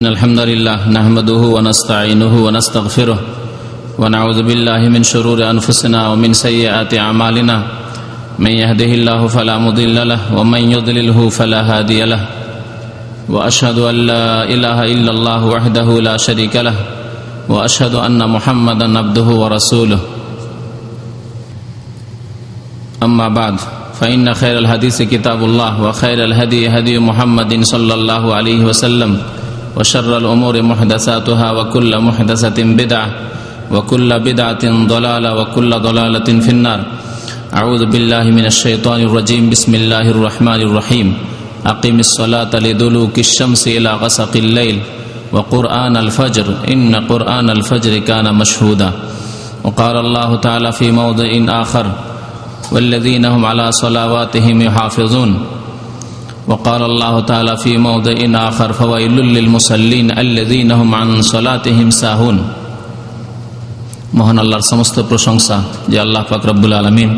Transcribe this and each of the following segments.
الحمد لله نحمده ونستعينه ونستغفره ونعوذ بالله من شرور أنفسنا ومن سيئات أعمالنا من يهده الله فلا مضل له ومن يضلله فلا هادي له وأشهد أن لا إله إلا الله وحده لا شريك له وأشهد أن محمدا عبده ورسوله أما بعد فإن خير الحديث كتاب الله وخير الهدي هدي محمد صلى الله عليه وسلم وشر الأمور محدثاتها وكل محدثة بدعة وكل بدعة ضلالة وكل ضلالة في النار أعوذ بالله من الشيطان الرجيم بسم الله الرحمن الرحيم أقم الصلاة لدلوك الشمس إلى غسق الليل وقرآن الفجر إن قرآن الفجر كان مشهودا وقال الله تعالى في موضع آخر والذين هم على صلواتهم يحافظون وقال الله تعالى في موضع آخر فويل للمصلين الذين هم عن صلاتهم ساهون মহান আল্লাহর সমস্ত প্রশংসা যে আল্লাহ পাক রব্বুল আলামিন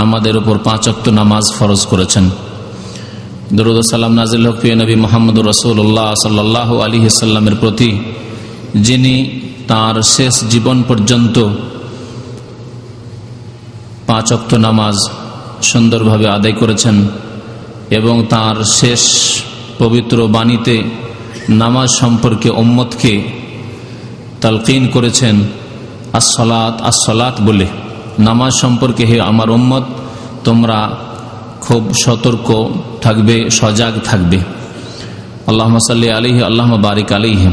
আমাদের উপর 5 ওয়াক্ত নামাজ ফরজ করেছেন। দরুদ ও সালাম নাযিল হোক প্রিয় নবী মুহাম্মদুর রাসূলুল্লাহ সাল্লাল্লাহু আলাইহি সাল্লামের প্রতি, যিনি তার শেষ জীবন পর্যন্ত 5 ওয়াক্ত নামাজ সুন্দরভাবে আদায় করেছেন এবং তার শেষ পবিত্র বাণীতে নামাজ সম্পর্কে উম্মতকে তালকিন করেছেন আসসালাত আসসালাত বলে। নামাজ সম্পর্কে হে আমার উম্মত, তোমরা খুব সতর্ক থাকবে, সজাগ থাকবে। আল্লাহুম্মা সাল্লি আলাইহি আল্লাহুম্মা বারিক আলাইহি।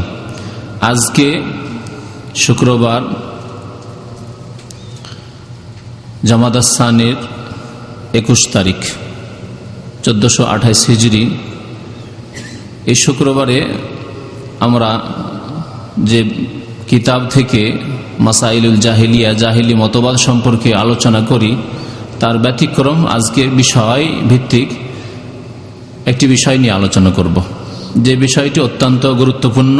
আজকে শুক্রবার জামাদাস সানির 21 তারিখ 1428 হিজরি। এই শুক্রবারে আমরা যে কিতাব থেকে মাসাইলুল জাহিলিয়া, জাহিলি মতবাদ সম্পর্কে আলোচনা করি, তার ব্যতিক্রম আজকে বিষয় ভিত্তিক একটি বিষয় নিয়ে আলোচনা করব, যে বিষয়টি অত্যন্ত গুরুত্বপূর্ণ।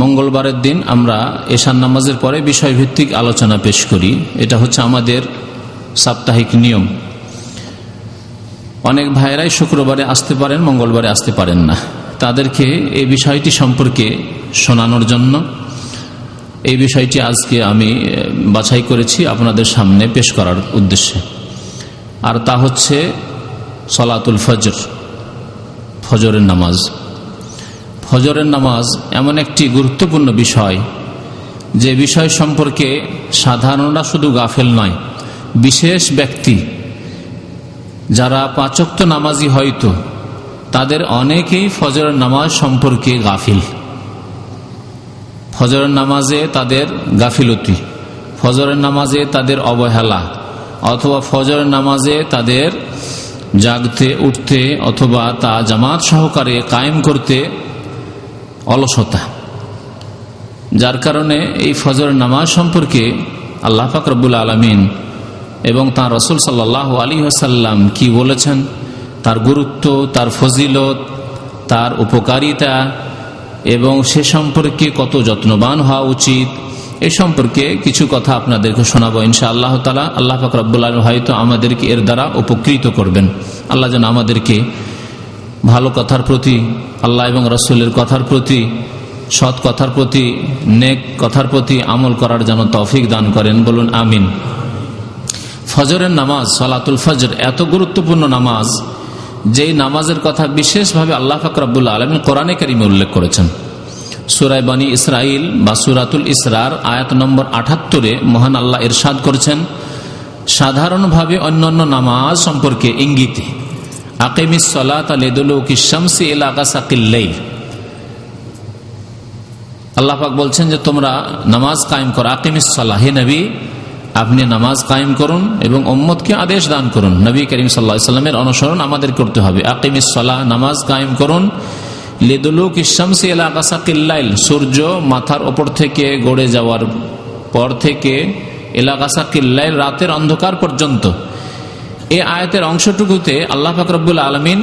মঙ্গলবারের দিন আমরা এশার নামাজের পরে বিষয়ভিত্তিক আলোচনা পেশ করি, এটা হচ্ছে আমাদের সাপ্তাহিক নিয়ম। অনেক ভাইয়েরাই শুক্রবারে আসতে পারেন, মঙ্গলবারে আসতে পারেন না, তাদেরকে এই বিষয়টি সম্পর্কে শোনানোর জন্য এই বিষয়টি আজকে আমি বাছাই করেছি আপনাদের সামনে পেশ করার উদ্দেশ্যে। আর তা হচ্ছে সলাতুল ফজর, ফজরের নামাজ। ফজরের নামাজ এমন একটি গুরুত্বপূর্ণ বিষয়, যে বিষয় সম্পর্কে সাধারণরা শুধু গাফেল নয়, বিশেষ ব্যক্তি যারা 5 ওয়াক্ত নামাজি হয়তো তাদের অনেকেই ফজরের নামাজ সম্পর্কে গাফিল। ফজরের নামাজে তাদের গাফিলতি, ফজরের নামাজে তাদের অবহেলা, অথবা ফজরের নামাজে তাদের জাগতে উঠতে অথবা তা জামাত সহকারে কায়েম করতে অলসতা, যার কারণে এই ফজরের নামাজ সম্পর্কে আল্লাহ পাক রব্বুল আলামিন এবং তাঁর রাসূল সাল্লাল্লাহু আলাইহি ওয়াসাল্লাম কি বলেছেন, তার গুরুত্ব, তার ফজিলত, তার উপকারিতা এবং সে সম্পর্কে কত যত্নবান হওয়া উচিত, এ সম্পর্কে কিছু কথা আপনাদেরকে শোনাবো ইনশাআল্লাহ তাআলা। আল্লাহ পাক রব্বুল আলামিন হয়তো আমাদেরকে এর দ্বারা উপকৃত করবেন। আল্লাহ যেন আমাদেরকে ভালো কথার প্রতি, আল্লাহ এবং রাসূলের কথার প্রতি, সৎ কথার প্রতি, নেক কথার প্রতি আমল করার জন্য তৌফিক দান করেন, বলুন আমিন। ফজরের নামাজ, সালাতুল ফজর এত গুরুত্বপূর্ণ নামাজ, যেই নামাজের কথা বিশেষভাবে আল্লাহ পাক রব্বুল আলামিন কোরআনে কারিমে উল্লেখ করেছেন। সূরা বনী ইসরাইল বা সূরাতুল ইসরার আয়াত নম্বর 78-এ মহান আল্লাহ ইরশাদ করেছেন, সাধারণভাবে অন্যান্য নামাজ সম্পর্কে ইঙ্গিতে, আকিমিস সালাতা লিদুলুকিশ শামসি ইলা গাসাকিল লাইল। আল্লাহ পাক বলছেন যে তোমরা নামাজ কায়েম করো। আকিমিস সালাহ, হে নবী আপনি নামাজ কায়েম করুন এবং উম্মতকে আদেশ দান করুন। নবী করিম সাল্লাল্লাহু আলাইহি ওয়াসাল্লামের অনুসরণ আমাদের করতে হবে। আকিমিস সালাহ, নামাজ কায়েম করুন, লিদুলুকিশ শামসি ইলা গাসাকিল লাইল, সূর্য মাথার উপর থেকে গড়ে যাওয়ার পর থেকে ইলা গাসাকিল লাইল, রাতের অন্ধকার পর্যন্ত। এই আয়াতের অংশটুকুতে আল্লাহ পাক রব্বুল আলামিন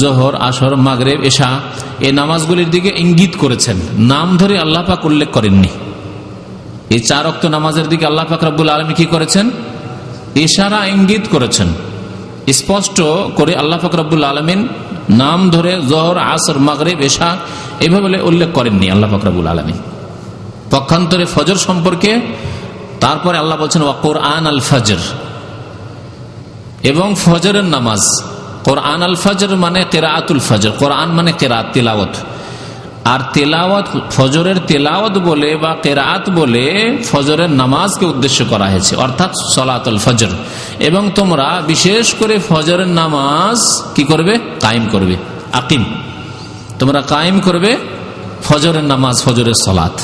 যোহর, আসর, মাগরিব, এশা এই নামাজগুলির দিকে ইঙ্গিত করেছেন, নাম ধরে আল্লাহ পাক উল্লেখ করেননি। এই 4 ওয়াক্ত নামাজের দিকে আল্লাহ পাক রব্বুল আলামিন কি করেছেন? ইশারা, ইঙ্গিত করেছেন। স্পষ্ট করে আল্লাহ পাক রব্বুল আলামিন নাম ধরে জোহর, আসর, মাগরিব, এশা এভাবে উল্লেখ করেননি আল্লাহ পাক রব্বুল আলামিন। পক্ষান্তরে ফজর সম্পর্কে তারপরে আল্লাহ বলছেন ওয়া কুরআন আল ফজর, এবং ফজরের নামাজ। কোরআন আল ফজর মানে কিরাআতুল ফজর, কোরআন মানে কিরাত, তিলাওয়াত। আর তেলাওয়াত, ফজরের তেলাওয়াত বলে বা কিরাআত বলে ফজরের নামাজকে উদ্দেশ্য করা হয়েছে, অর্থাৎ সালাতুল ফজর। এবং তোমরা বিশেষ করে ফজরের নামাজ কি করবে? কায়েম করবে। আকিম, তোমরা কায়েম করবে ফজরের নামাজ, ফজরের সালাত।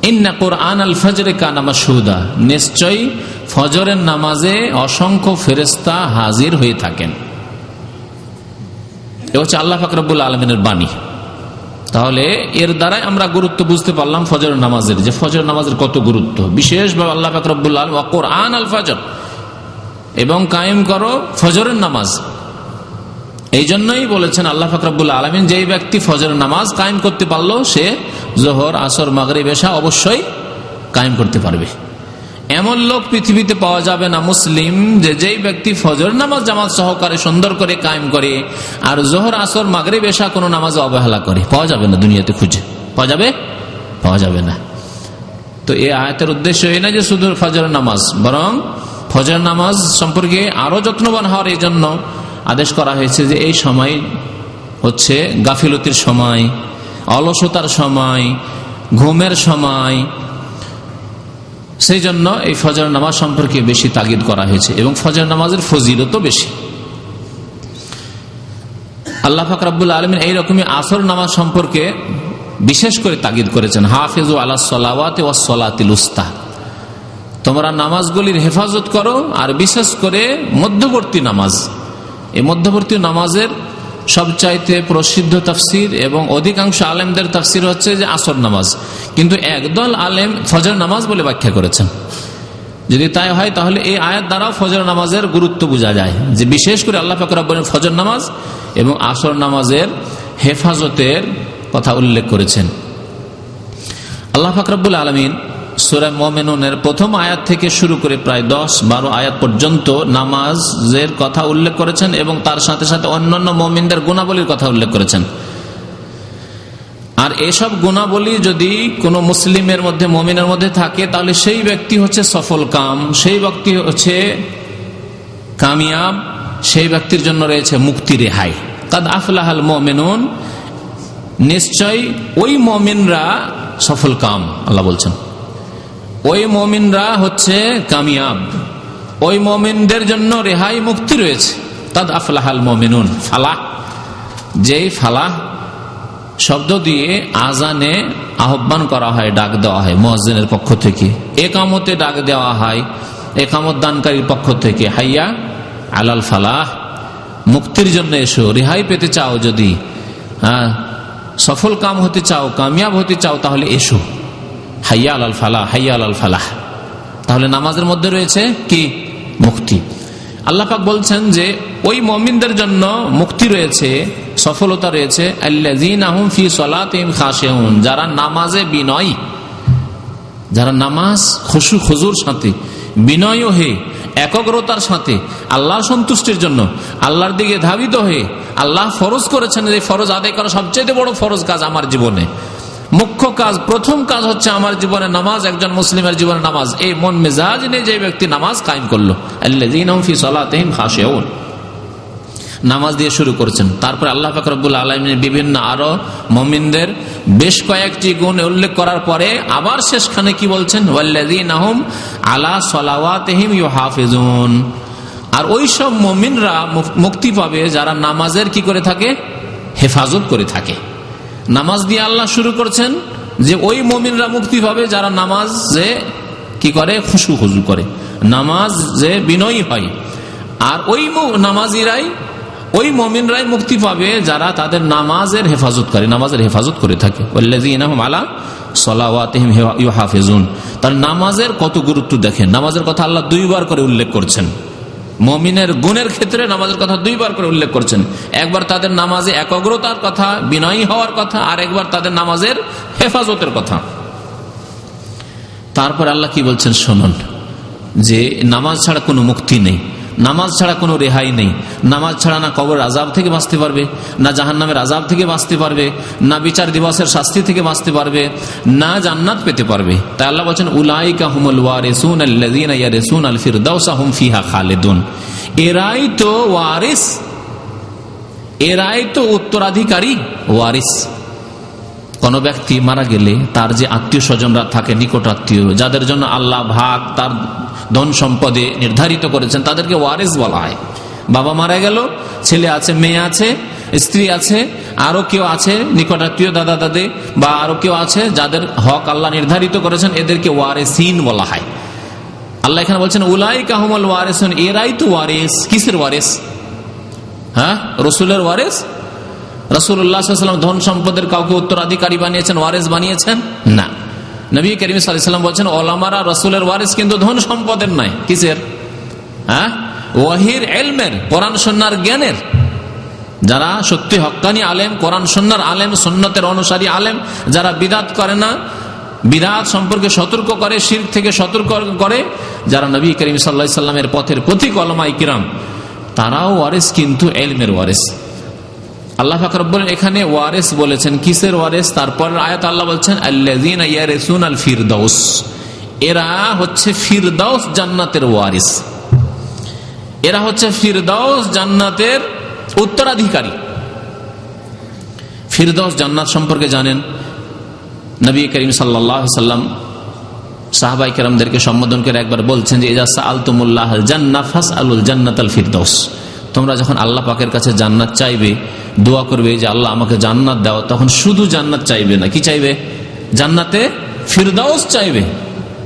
ইন্না কুরআন আল ফজর কানা মাশহুদা, নিশ্চয়ই ফজরের নামাজে অসংখ্য ফেরেশতা হাজির হয়ে থাকেন। এ হচ্ছে আল্লাহ পাক রব্বুল আলামিনের বাণী। তাহলে এর দ্বারাই আমরা গুরুত্ব বুঝতে পারলাম ফজরের নামাজের, যে ফজরের নামাজের কত গুরুত্ব। বিশেষভাবে আল্লাহ পাক রব্বুল আলামিন ওয়া কুরআন আল ফজর, এবং কায়েম করো ফজরের নামাজ। এই জন্যই বলেছেন আল্লাহ পাক রব্বুল আলামিন, যেই ব্যক্তি ফজরের নামাজ কায়েম করতে পারলো সে জোহর, আসর, মাগরিব, এশা অবশ্যই কায়েম করতে পারবে। এমন লোক পৃথিবীতে পাওয়া যাবে না মুসলিম, যে যেই ব্যক্তি ফজর নামাজ জামাত সহকারে সুন্দর করে কায়েম করে আর জোহর, আসর, মাগরিব, এশা কোনো নামাজে অবহেলা করে। পাওয়া যাবে না, দুনিয়াতে খুঁজে পাওয়া যাবে? পাওয়া যাবে না। তো এই আয়াতের উদ্দেশ্য এই না যে শুধু ফজরের নামাজ, বরং ফজর নামাজ সম্পর্কে আরো যত্নবান হওয়ার এই জন্য আদেশ করা হয়েছে যে এই সময় হচ্ছে গাফিলতির সময়, অলসতার সময়, ঘুমের সময়। সেই জন্য এই ফজর নামাজ সম্পর্কে বেশি তাগিদ করা হয়েছে, এবং ফজর নামাজের ফজিলতও বেশি। আল্লাহ পাক রব্বুল আলামিন এইরকমই আসর নামাজ সম্পর্কে বিশেষ করে তাগিদ করেছেন, হাফিজু আলাস সালাওয়াতি ওয়াস সালাতিল উস্তা, তোমরা নামাজগুলির হেফাজত করো, আর বিশেষ করে মধ্যবর্তী নামাজ। এই মধ্যবর্তী নামাজের সবচাইতে প্রসিদ্ধ তাফসির এবং অধিকাংশ আলেমদের তাফসির হচ্ছে যে আসর নামাজ, কিন্তু একদল আলেম ফজর নামাজ বলে ব্যাখ্যা করেছেন। যদি তাই হয় তাহলে এই আয়াত দ্বারা ফজর নামাজের গুরুত্ব বোঝা যায়, যে বিশেষ করে আল্লাহ পাক রব্বুল আলামিন ফজর নামাজ এবং আসর নামাজের হেফাজতের কথা উল্লেখ করেছেন। আল্লাহ পাক রব্বুল আলামিন সূরা মুমিনুনের প্রথম আয়াত থেকে শুরু করে প্রায় 10-12 আয়াত পর্যন্ত নামাজের কথা উল্লেখ করেছেন, এবং তার সাথে সাথে অন্যান্য মুমিনদের গুণাবলীর কথা উল্লেখ করেছেন। আর এসব গুণাবলী যদি কোনো মুসলিমের মধ্যে, মুমিনের মধ্যে থাকে, তাহলে সেই ব্যক্তি হচ্ছে সফল কাম, সেই ব্যক্তি হচ্ছে কামিয়াব, সেই ব্যক্তির জন্য রয়েছে মুক্তি, রেহাই। কাদ আফলাহাল মুমিনুন, নিশ্চয় ওই মুমিনরা সফল কাম। আল্লাহ বলছেন ওই মুমিনরা হচ্ছে কামিয়াব, ওই মুমিনদের জন্য রেহাই, মুক্তি রয়েছে। কাদ আফলাহাল মুমিনুন, ফালাহ, যেই ফালাহ শব্দ দিয়ে আজানে আহ্বান করা হয়, ডাক দেওয়া হয় মুয়াজ্জিনের পক্ষ থেকে, একামতে ডাক দেওয়া হয় একামত দানকারীর পক্ষ থেকে, হাইয়া আলাল ফালাহ, মুক্তির জন্য এসো, রেহাই পেতে চাও, যদি সফল কাম হতে চাও, কামিয়াব হতে চাও, তাহলে এসো, হাইয়া আলাল ফালাহ, হাইয়া আলাল ফালাহ। তাহলে নামাজের মধ্যে রয়েছে কি? মুক্তি। আল্লাহ পাক বলছেন যে ওই মুমিনদের জন্য মুক্তি রয়েছে, সফলতা রয়েছে, আল্লাযীনা হুম ফি সালাতিহিম খাশিউন, যারা নামাজে বিনয়ী, যারা নামাজ খুশু খুজুর সাথে, বিনয় হয়ে, একাগ্রতার সাথে, আল্লাহর সন্তুষ্টির জন্য আল্লাহর দিকে ধাবিত হয়ে, আল্লাহ ফরজ করেছেন যে ফরজ আদায় করা সবচেয়ে বড় ফরজ কাজ আমার জীবনে, মুখ্য কাজ, প্রথম কাজ হচ্ছে আমার জীবনে নামাজ, একজন মুসলিমের জীবনে নামাজ। এই মন মেজাজ নিয়ে যে ব্যক্তি নামাজ কায়েম করলো, আল্লাযীনা হুম ফি সালাতিহিম খাশিউন, নামাজ দিয়ে শুরু করেছেন। তারপরে আল্লাহ পাক রব্বুল আলামিন বিভিন্ন আরো মুমিনদের বেশ কয়েকটি গুণ উল্লেখ করার পরে আবার শেষখানে কি বলছেন? ওয়াল্লাযীনা হুম আলা সালাওয়াতিহিম ইউহাফিজুন, আর ওই সব মুমিনরা মুক্তি পাবে যারা নামাজের কি করে থাকে? হেফাজত করে থাকে। নামাজ দিয়ে আল্লাহ শুরু করছেন যে ওই মুমিনরা মুক্তি পাবে যারা নামাজে কি করে? খুশু খুজু করে, নামাজে বিনয়ী হয়। আর ওই নামাজিরাই, ওই মুমিনরাই মুক্তি পাবে যারা তাদের নামাজের হেফাজত করে, নামাজের হেফাজত করে থাকে। ওয়াল্লাযীনা হুম আলা সালাওয়াতিহিম ইউহাফিজুন, তার নামাজের কত গুরুত্ব দেখেন। নামাজের কথা আল্লাহ 2 বার করে উল্লেখ করছেন। মুমিনের গুণের ক্ষেত্রে নামাজের কথা 2 বার করে উল্লেখ করছেন। একবার তাদের নামাজে একাগ্রতার কথা, বিনয়ী হওয়ার কথা, আর একবার তাদের নামাজের হেফাজতের কথা। তারপর আল্লাহ কি বলছেন শুনুন, যে নামাজ ছাড়া কোনো মুক্তি নেই। নামাজ ছাড়া কোনো রেহাই নেই। নামাজ ছাড়া না কবর আযাব থেকে বাঁচতে পারবে, না জাহান্নামের আযাব থেকে বাঁচতে পারবে, না বিচার দিবসের শাস্তি থেকে বাঁচতে পারবে, না জান্নাত পেতে পারবে। তাই আল্লাহ বলেন উলাইকা হুমুল ওয়ারিসুন আল্লাযীনা ইয়ারিসুনাল ফিরদাউসা হুম ফিহা খালিদুন। এরাই তো ওয়ারিস, এরাই তো উত্তরাধিকারী ওয়ারিস। কোন ব্যক্তি মারা গেলে তার যে আত্মীয় স্বজনরা থাকে, নিকট আত্মীয়, যাদের জন্য আল্লাহ ভাগ তার ধন সম্পদে নির্ধারিত করেছেন, তাদেরকে ওয়ারিস বলা হয়। বাবা মারা গেল, ছেলে আছে, মেয়ে আছে, স্ত্রী আছে, আরো কেউ আছে নিকট আত্মীয়, দাদা দাদি বা আরো কেউ আছে যাদের হক আল্লাহ নির্ধারিত করেছেন, এদেরকে ওয়ারিসিন বলা হয়। আল্লাহ এখানে বলছেন উলাইকা হুমুল ওয়ারিসুন, এরাই তো ওয়ারিস। কিসের ওয়ারিস? হ্যাঁ, রসুলের ওয়ারিস। রাসূলুল্লাহ সাল্লাল্লাহু আলাইহি ওয়াসাল্লাম ধন সম্পদের কাউকে উত্তরাধিকারী বানিয়েছেন, ওয়ারিস বানিয়েছেন না। নবী করিম সাল্লাল্লাহু আলাইহি ওয়াসাল্লাম বলছেন ওলামারা রাসূলের ওয়ারিস, কিন্তু ধন সম্পদের নয়। কিসের? হ্যাঁ, ওয়াহির, ইলমের, কোরআন সুন্নাহর জ্ঞানের। যারা সত্যি হক্কানি আলেম, কোরআন সুন্নাহর আলেম, সুন্নতের অনুসারী আলেম, যারা বিদআত করে না, বিদআত সম্পর্কে সতর্ক করে, শিরক থেকে সতর্ক করে, যারা নবী করিম সাল্লাল্লাহু আলাইহি ওয়াসাল্লামের পথের পথিক উলামায়ে কিরাম, তারাও ওয়ারিস, কিন্তু ইলমের ওয়ারিস। আল্লাহ পাক রব্বুল এখানে ওয়ারিস বলেছেন। কিসের ওয়ারিস? তারপর আয়াত আল্লাহ বলছেন আল্লাযীনা ইয়ারিসুনাল ফিরদাউস, এরা হচ্ছে ফিরদাউস জান্নাতের ওয়ারিস, এরা হচ্ছে ফিরদাউস জান্নাতের উত্তরাধিকারী। ফিরদাউস জান্নাত সম্পর্কে জানেন, নবী করিম সাল্লাল্লাহু আলাইহি ওয়াসাল্লাম সাহাবায়ে কেরামদেরকে সম্বোধন করে একবার বলছেন যে ইযা সাআলতুমুল্লাহাল জান্নাহ ফাসআলুল জান্নাতাল ফিরদাউস, তোমরা যখন আল্লাহ পাকের কাছে জান্নাত চাইবে, দোয়া করবে যে আল্লাহ আমাকে জান্নাত দাও, তখন শুধু জান্নাত চাইবে না, কি চাইবে? জান্নাতে ফিরদাউস চাইবে,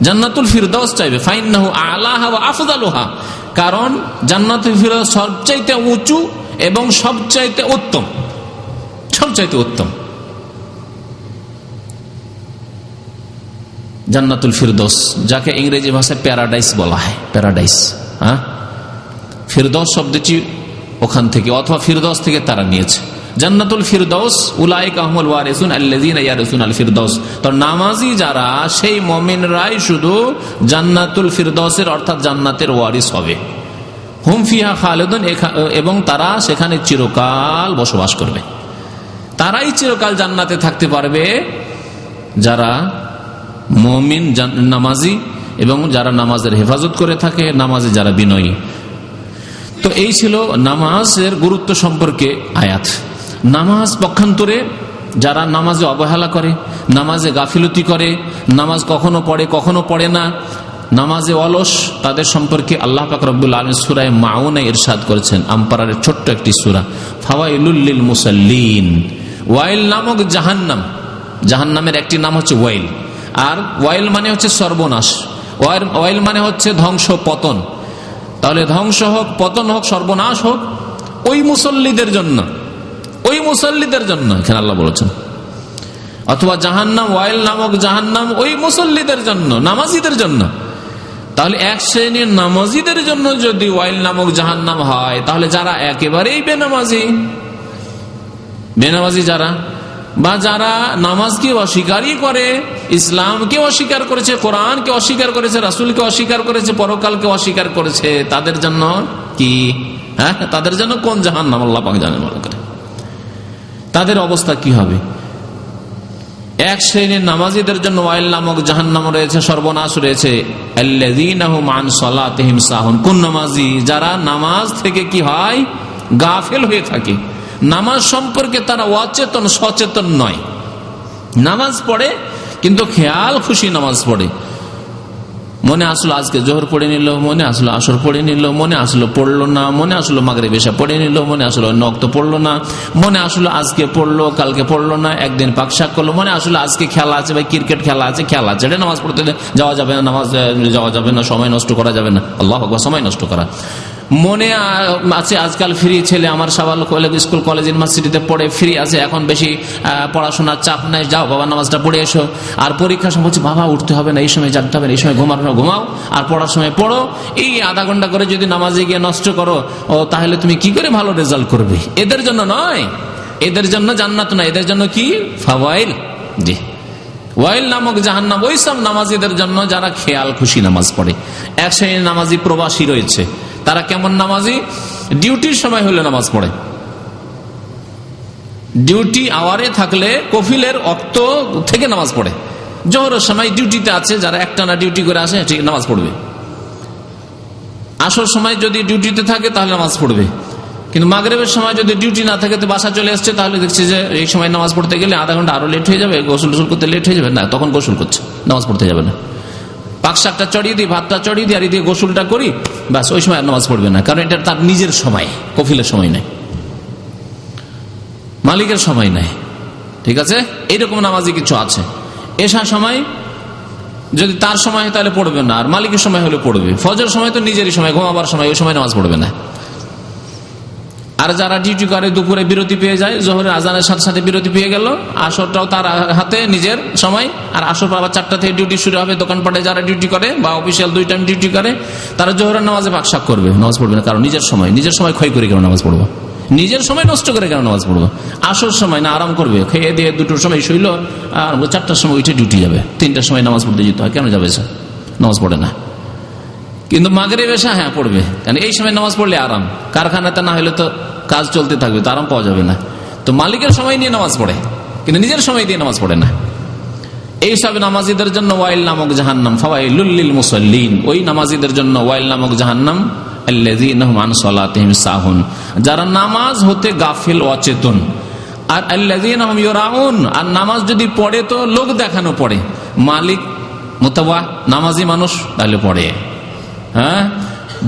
জান্নাতুল ফিরদাউস চাইবে। ফাইন্নাহু আলাহা ওয়া আফদালুহা, কারণ জান্নাতুল ফিরদাউস সবচাইতে উঁচু এবং সবচাইতে উত্তম, সবচাইতে উত্তম। জান্নাতুল ফিরদাউস, যাকে ইংরেজি ভাষায় প্যারাডাইস বলা হয়, প্যারাডাইস। হ্যাঁ, ফিরদাউস শব্দটি ওখান থেকে অথবা ফিরদাউস থেকে তারা নিয়েছে। জান্নাতুল ফিরদাউস উলাইকা হুমুল ওয়ারিসুন আল্লাযীনা ইয়ারিসুনাল ফিরদাউস। তো নামাজি যারা, সেই মুমিনরাই শুধু জান্নাতুল ফিরদাউসের অর্থাৎ জান্নাতের ওয়ারিস হবে। হুম ফিহা খালিদুন, এবং তারা সেখানে চিরকাল বসবাস করবে। তারাই চিরকাল জান্নাতে থাকতে পারবে যারা মুমিন, নামাজি, এবং যারা নামাজের হেফাজত করে থাকে, নামাজে যারা বিনয়ী। তো এই ছিল নামাজের গুরুত্ব সম্পর্কে আয়াত। নামাজ পক্ষান্তরে যারা নামাজে অবহেলা করে, নামাজে গাফিলতি করে, নামাজ কখনো পড়ে কখনো পড়ে না, নামাজে অলস, তাদের সম্পর্কে আল্লাহ পাক রব্বুল আলামিন সূরা মাউনে ইরশাদ করেছেন, আমপারারের ছোট্ট একটি সূরা, ফাওয়াইলুল লিল মুসাল্লিন। ওয়াইল নামক জাহান্নাম, জাহান্নামের একটি নাম হচ্ছে ওয়াইল, আর ওয়াইল মানে হচ্ছে সর্বনাশ, ওয়াইল মানে হচ্ছে ধ্বংস, পতন। তাহলে ধ্বংস হোক, পতন হোক, সর্বনাশ হোক ওই মুসল্লিদের জন্য, ওই মুসল্লিদের জন্য এখানে আল্লাহ বলেছেন। অথবা জাহান্নাম, ওয়াইল নামক জাহান্নাম ওই মুসল্লিদের জন্য, নামাজিদের জন্য। তাহলে এক শ্রেণীর নামাজিদের জন্য যদি ওয়াইল নামক জাহান্নাম হয়, তাহলে যারা একেবারেই বেনামাজি, বেনামাজি যারা, বা যারা নামাজকে অস্বীকারই করে, ইসলামকে অস্বীকার করেছে, কোরআনকে অস্বীকার করেছে, রাসূলকে অস্বীকার করেছে, পরকালকে অস্বীকার করেছে, তাদের জন্য কি? হ্যাঁ, তাদের জন্য কোন জাহান্নাম আল্লাহ পাক জানেন ভালো করে। তাদের অবস্থা কি হবে? এক শ্রেণীর নামাজীদের জন্য ওয়াইল নামক জাহান্নাম রয়েছে, সর্বনাশ রয়েছে। আল্লাযীনা হুম আন সালাতিহিম সাহুন, কোন নামাজি? যারা নামাজ থেকে কি হয়? গাফিল হয়ে থাকে। নামাজ সম্পর্কে তারা অচেতন, সচেতন নয়। নামাজ পড়ে কিন্তু খেয়াল খুশি নামাজ পড়ে। মনে আসলো আজকে জোহর পড়ে নিল, মনে আসলো আসর পড়ে নিল, মনে আসলো পড়লো না, মনে আসলো মাগরিব এশা পড়ে নিল, মনে আসলো নক্ত পড়লো না, মনে আসলো আজকে পড়লো কালকে পড়লো না, একদিন পাকশাক করলো, মনে আসলো আজকে খেলা আছে, ভাই ক্রিকেট খেলা আছে, খেলা ছেড়ে নামাজ পড়তে যাওয়া যাবে না, নামাজ যাওয়া যাবে না, সময় নষ্ট করা যাবে না। আল্লাহু আকবার, সময় নষ্ট করা। মনে আছে আজকাল ফ্রি ছেলে আমার, সবাই স্কুল কলেজ ইউনিভার্সিটিতে পড়ে ফ্রি আছে, এখন বেশি পড়াশোনার চাপ নাই, যাও বাবা নামাজটা পড়ে এসো। আর পরীক্ষার সময় বলছে বাবা উঠতে হবে না, এই সময় জাগতে হবে না, এই সময় ঘুমাও, আর পড়ার সময় পড়ো। এই আধা ঘন্টা করে যদি নামাজে গিয়ে নষ্ট করো, তাহলে তুমি কি করে ভালো রেজাল্ট করবে? এদের জন্য নয়, এদের জন্য জান্নাত নয়, এদের জন্য কি? ফাওয়াইল। জি, ওয়াইল নামক জাহান্নাম ওই সব নামাজিদের জন্য যারা খেয়াল খুশি নামাজ পড়ে। এক শ্রেণীর নামাজি প্রবাসী রয়েছে, তারা কেমন নামাজি? ডিউটির সময় হলে নামাজ পড়ে, ডিউটি আওয়ারে থাকলে কফিলের অক্ত থেকে নামাজ পড়ে। জোহরের সময় ডিউটিতে আছে যারা একটানা ডিউটি করে আসে, ঠিক নামাজ পড়বে। আসর সময় যদি ডিউটিতে থাকে তাহলে নামাজ পড়বে। কিন্তু মাগরিবের সময় যদি ডিউটি না থাকে, তো বাসা চলে আসছে, তাহলে দেখছি যে এই সময় নামাজ পড়তে গেলে আধা ঘন্টা আরো লেট হয়ে যাবে, গোসল করতে লেট হয়ে যাবে, না তখন গোসল করছে, নামাজ পড়তে যাবে না। পাক শাকটা চড়িয়ে দিই, ভাতটা চড়িয়ে দিই, আর দিয়ে গোসলটা করি, ব্যাস ওই সময় নামাজ পড়বে না, কারণ এটা তার নিজের সময়, কফিলের সময় নাই, মালিকের সময় নাই। ঠিক আছে, এইরকম নামাজি কিছু আছে। এশার সময় যদি তার সময় হয় তাহলে পড়বে না, আর মালিকের সময় হলে পড়বে। ফজর সময় তো নিজেরই সময়, ঘুমাবার সময়, ওই সময় নামাজ পড়বে না। আর যারা ডিউটি করে দুপুরে বিরতি পেয়ে যায়, জোহরের আজানের সাথে সাথে বিরতি পেয়ে গেল, আসরটাও তার হাতে নিজের সময়, আর আসর পর আবার 4টা থেকে ডিউটি শুরু হবে। দোকানপাটে যারা ডিউটি করে বা অফিসিয়াল 2 টাইম ডিউটি করে, তারা জোহরের নামাজে ভাগশাক করবে, নামাজ পড়বে না, কারণ নিজের সময় ক্ষয় করে কেন নামাজ পড়বো, নিজের সময় নষ্ট করে কেন নামাজ পড়বো? আসর সময় না আরাম করবে, খেয়ে দিয়ে 2টোর সময় শুইল, আর 4টার সময় উঠে ডিউটি যাবে, 3টার সময় নামাজ পড়তে যেতে হয়, কেন যাবে সে? নামাজ পড়ে না। কিন্তু মাগরিব এশা হ্যাঁ পড়বে, কারণ এই সময় নামাজ পড়লে আরাম, কারখানাতে না হলে তো কাজ চলতে থাকবে, তো আরাম পাওয়া যাবে না। তো মালিকের সময় নিয়ে নামাজ পড়ে, কিন্তু নিজের সময় দিয়ে নামাজ পড়ে না। এই সব নামাজিদের জন্য ওয়াইল নামক জাহান্নাম, ফাওয়াইলুল লিল মুসাল্লিন, ওই নামাজিদের জন্য ওয়াইল নামক জাহান্নাম, আল্লাযীনা হুম আন সালাতিহিম সাহুন, যারা নামাজ হতে গাফিল, অচেতন। আর আল্লাযীনা হুম ইউরাউন, আর নামাজ যদি পড়ে তো লোক দেখানো পড়ে, মালিক মুতাওয়া নামাজি মানুষ তাহলে পড়ে। হ্যাঁ,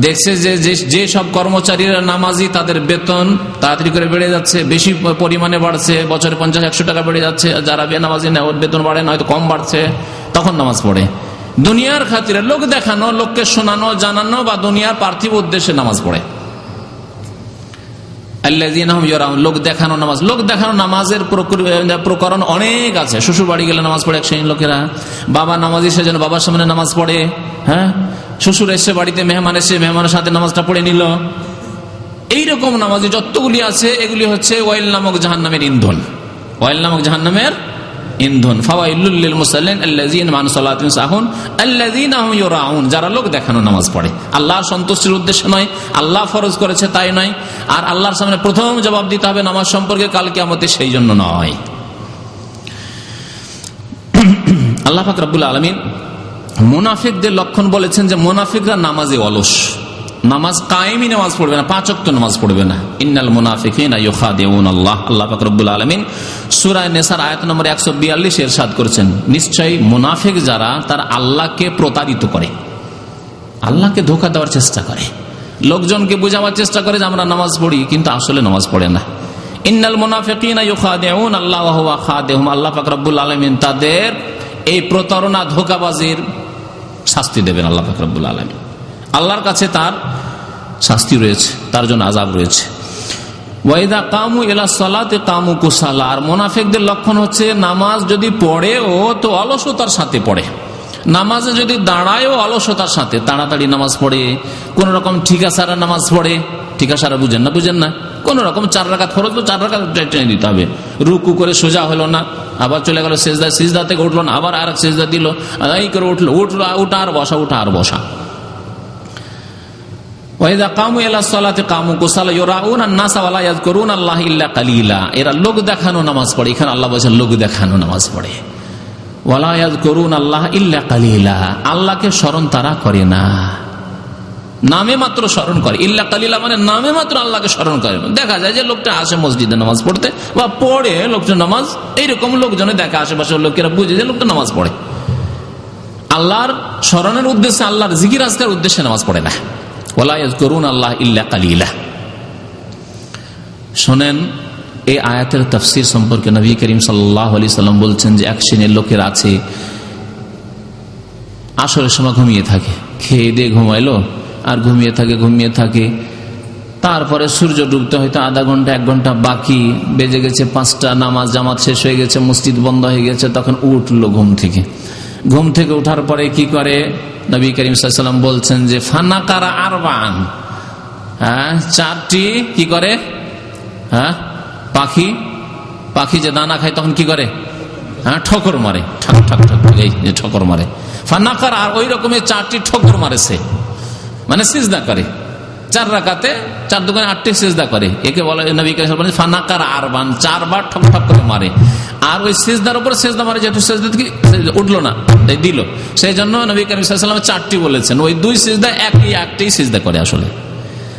দেখছে যে সব কর্মচারীরা নামাজি, তাদের বেতন তাড়াতাড়ি করে বেড়ে যাচ্ছে, বেশি পরিমাণে বাড়ছে, বছরে 50-100 টাকা বেড়ে যাচ্ছে। আর যারা বেনামাজি না, ওর বেতন বাড়ে না, হয়তো কম বাড়ছে, তখন নামাজ পড়ে। দুনিয়ার খাতিরে, লোক দেখানো, লোককে শোনানো জানানো, বা দুনিয়ার পার্থিব উদ্দেশ্যে নামাজ পড়ে। লোক দেখানো নামাজ, লোক দেখানো নামাজের প্রকরণ অনেক আছে। শ্বশুর বাড়ি গেলে নামাজ পড়ে এক শ্রেণীর লোকেরা, বাবা নামাজি সেজন্য বাবার সামনে নামাজ পড়ে। হ্যাঁ, শ্বশুর এসে বাড়িতে, মেহমান এসে মেহমানের সাথে নামাজটা পড়ে নিল। এইরকম নামাজি যতগুলি আছে, এগুলি হচ্ছে ওয়াইল নামক জাহান্নামের ইন্ধন, ওয়াইল নামক জাহান্নামের ইন্ধন। ফাওয়াইলুল লিল মুসাল্লিন আল্লাযীনা হুম আন সালাতিহিম সাহুন আল্লাযীনা হুম ইউরাউন, যারা লোক দেখানো নামাজ পড়ে, আল্লাহর সন্তুষ্টির উদ্দেশ্যে নয়, আল্লাহ ফরজ করেছে তাই নয়, আর আল্লাহর সামনে প্রথম জবাব দিতে হবে নামাজ সম্পর্কে কাল কিয়ামতে, সেই জন্য নয়। আল্লাহ পাক রব্বুল আলামিন মুনাফিকদের লক্ষণ বলেছেন যে মুনাফিকরা নামাজে অলস, নামাজ কায়েমি নামাজ পড়বে না, 5 ওয়াক্ত নামাজ পড়বে না। ইন্নাল মুনাফিকিনা ইউখাদিউন আল্লাহ, আল্লাহ পাক রব্বুল আলামিন সূরা নিসার আয়াত নম্বর 142 ইরশাদ করেছেন, নিশ্চয়ই মুনাফিক যারা, তারা আল্লাহকে প্রতারিত করে, আল্লাহকে ধোঁকা দেওয়ার চেষ্টা করে, লোকজনকে বোঝাবার চেষ্টা করে যে আমরা নামাজ পড়ি, কিন্তু আসলে নামাজ পড়ে না। ইন্নাল মুনাফিকিনা ইউখাদিউন আল্লাহ ওয়া হুয়া খাদিউহুম, আল্লাহ পাক রব্বুল আলামিন তাদের এই প্রতারণা, ধোঁকাবাজির শাস্তি দেবেন আল্লাহ পাক রব্বুল আলামিন। আল্লাহর কাছে তার শাস্তি রয়েছে, তার জন্য আযাব রয়েছে। ওয়াইদা কামু ইলা সালাতে কামু কুসালা, আর মুনাফিকদের লক্ষণ হচ্ছে নামাজ যদি পড়েও তো অলসতার সাথে পড়ে, নামাজে যদি দাঁড়ায়ও অলসতার সাথে, তাড়াতাড়ি নামাজ পড়ে, কোন রকম ঠিকাসারা নামাজ পড়ে। ঠিকাসারা বুঝেন না, কোন রকম 4 রাকাত ফরজ, 4 রাকাত টেনে দিতে হবে, রুকু করে সোজা হলো না, আবার চলে গেল সেজদা, সিজদা থেকে উঠলো না, আবার আর এক সেজদা দিল, এই করে উঠলো, উঠা আর বসা, উঠা আর বসা। ওয়াইদা কামু ইলা সালাতি কামু কুসালা ইউরাউনা আন-নাসা ওয়া লা ইয়াযকুরুনা আল্লাহ ইল্লা কালিলা, এরা লোক দেখানো নামাজ পড়ে। এখানে আল্লাহ বলেছেন লোক দেখানো নামাজ পড়ে। ওয়া লা ইয়াযকুরুনা আল্লাহ ইল্লা কালিলা, আল্লাহকে স্মরণ তারা করে না, নামে মাত্র স্মরণ করে। ইল্লা কালিলা মানে নামে মাত্র আল্লাহকে স্মরণ করে। দেখা যায় যে লোকটা আসে মসজিদে নামাজ পড়তে, বা পড়ে লোকটা নামাজ, এইরকম লোকজনে দেখা, আশেপাশের লোকেরা বুঝে যে লোকটা নামাজ পড়ে, আল্লাহর স্মরণের উদ্দেশ্যে, আল্লাহর জিকির আজকার উদ্দেশ্যে নামাজ পড়ে না। ওয়ালা ইয়াযকুরুনা আল্লাহ ইল্লা কালিলা। শোনেন, এই আয়াতের তাফসীর সম্পর্কে নবী করিম সাল্লাল্লাহু আলাইহি সাল্লাম বলছেন যে এক শ্রেণীর লোকের আছে, আসরের সময় ঘুমিয়ে থাকে, খেয়ে দিয়ে ঘুমাইলো আর ঘুমিয়ে থাকে, তারপরে সূর্য ডুবতে হয়তো আধা ঘন্টা 1 ঘন্টা বাকি, বেজে গেছে 5টা, নামাজ জামাত শেষ হয়ে গেছে, মসজিদ বন্ধ হয়ে গেছে, তখন উঠলো ঘুম থেকে উঠার পরে কি করে, নবী করিম সাল্লাল্লাহু আলাইহি ওয়াসাল্লাম বলছেন যে ফানাকারা আরবান, 4টি কি করে, পাখি যে দানা খায় তখন কি করে, ঠোকর মারে, ঠক ঠক ঠক, এই যে ঠোকর মারে, ফানাকার, আর ওই রকমের 4টি ঠোকর মারেছে, মানে সিজদা করে, 4 রাকাতে 4 দুগুণে 8টি সিজদা করে, একে বলে নবী কারীম সাল্লাল্লাহু আলাইহি ওয়াসাল্লাম ফানাকার আরবান, 4 বার ঠক ঠক করে মারে। আর ওই সিজদার উপর সিজদা মারে, যেহেতু সিজদা থেকে উঠলো না তাই দিল, সেই জন্য নবী কারীম সাল্লাল্লাহু আলাইহি ওয়াসাল্লাম 4টি বলেছেন। ওই 2 সিজদা একটি সিজদা করে আসলে।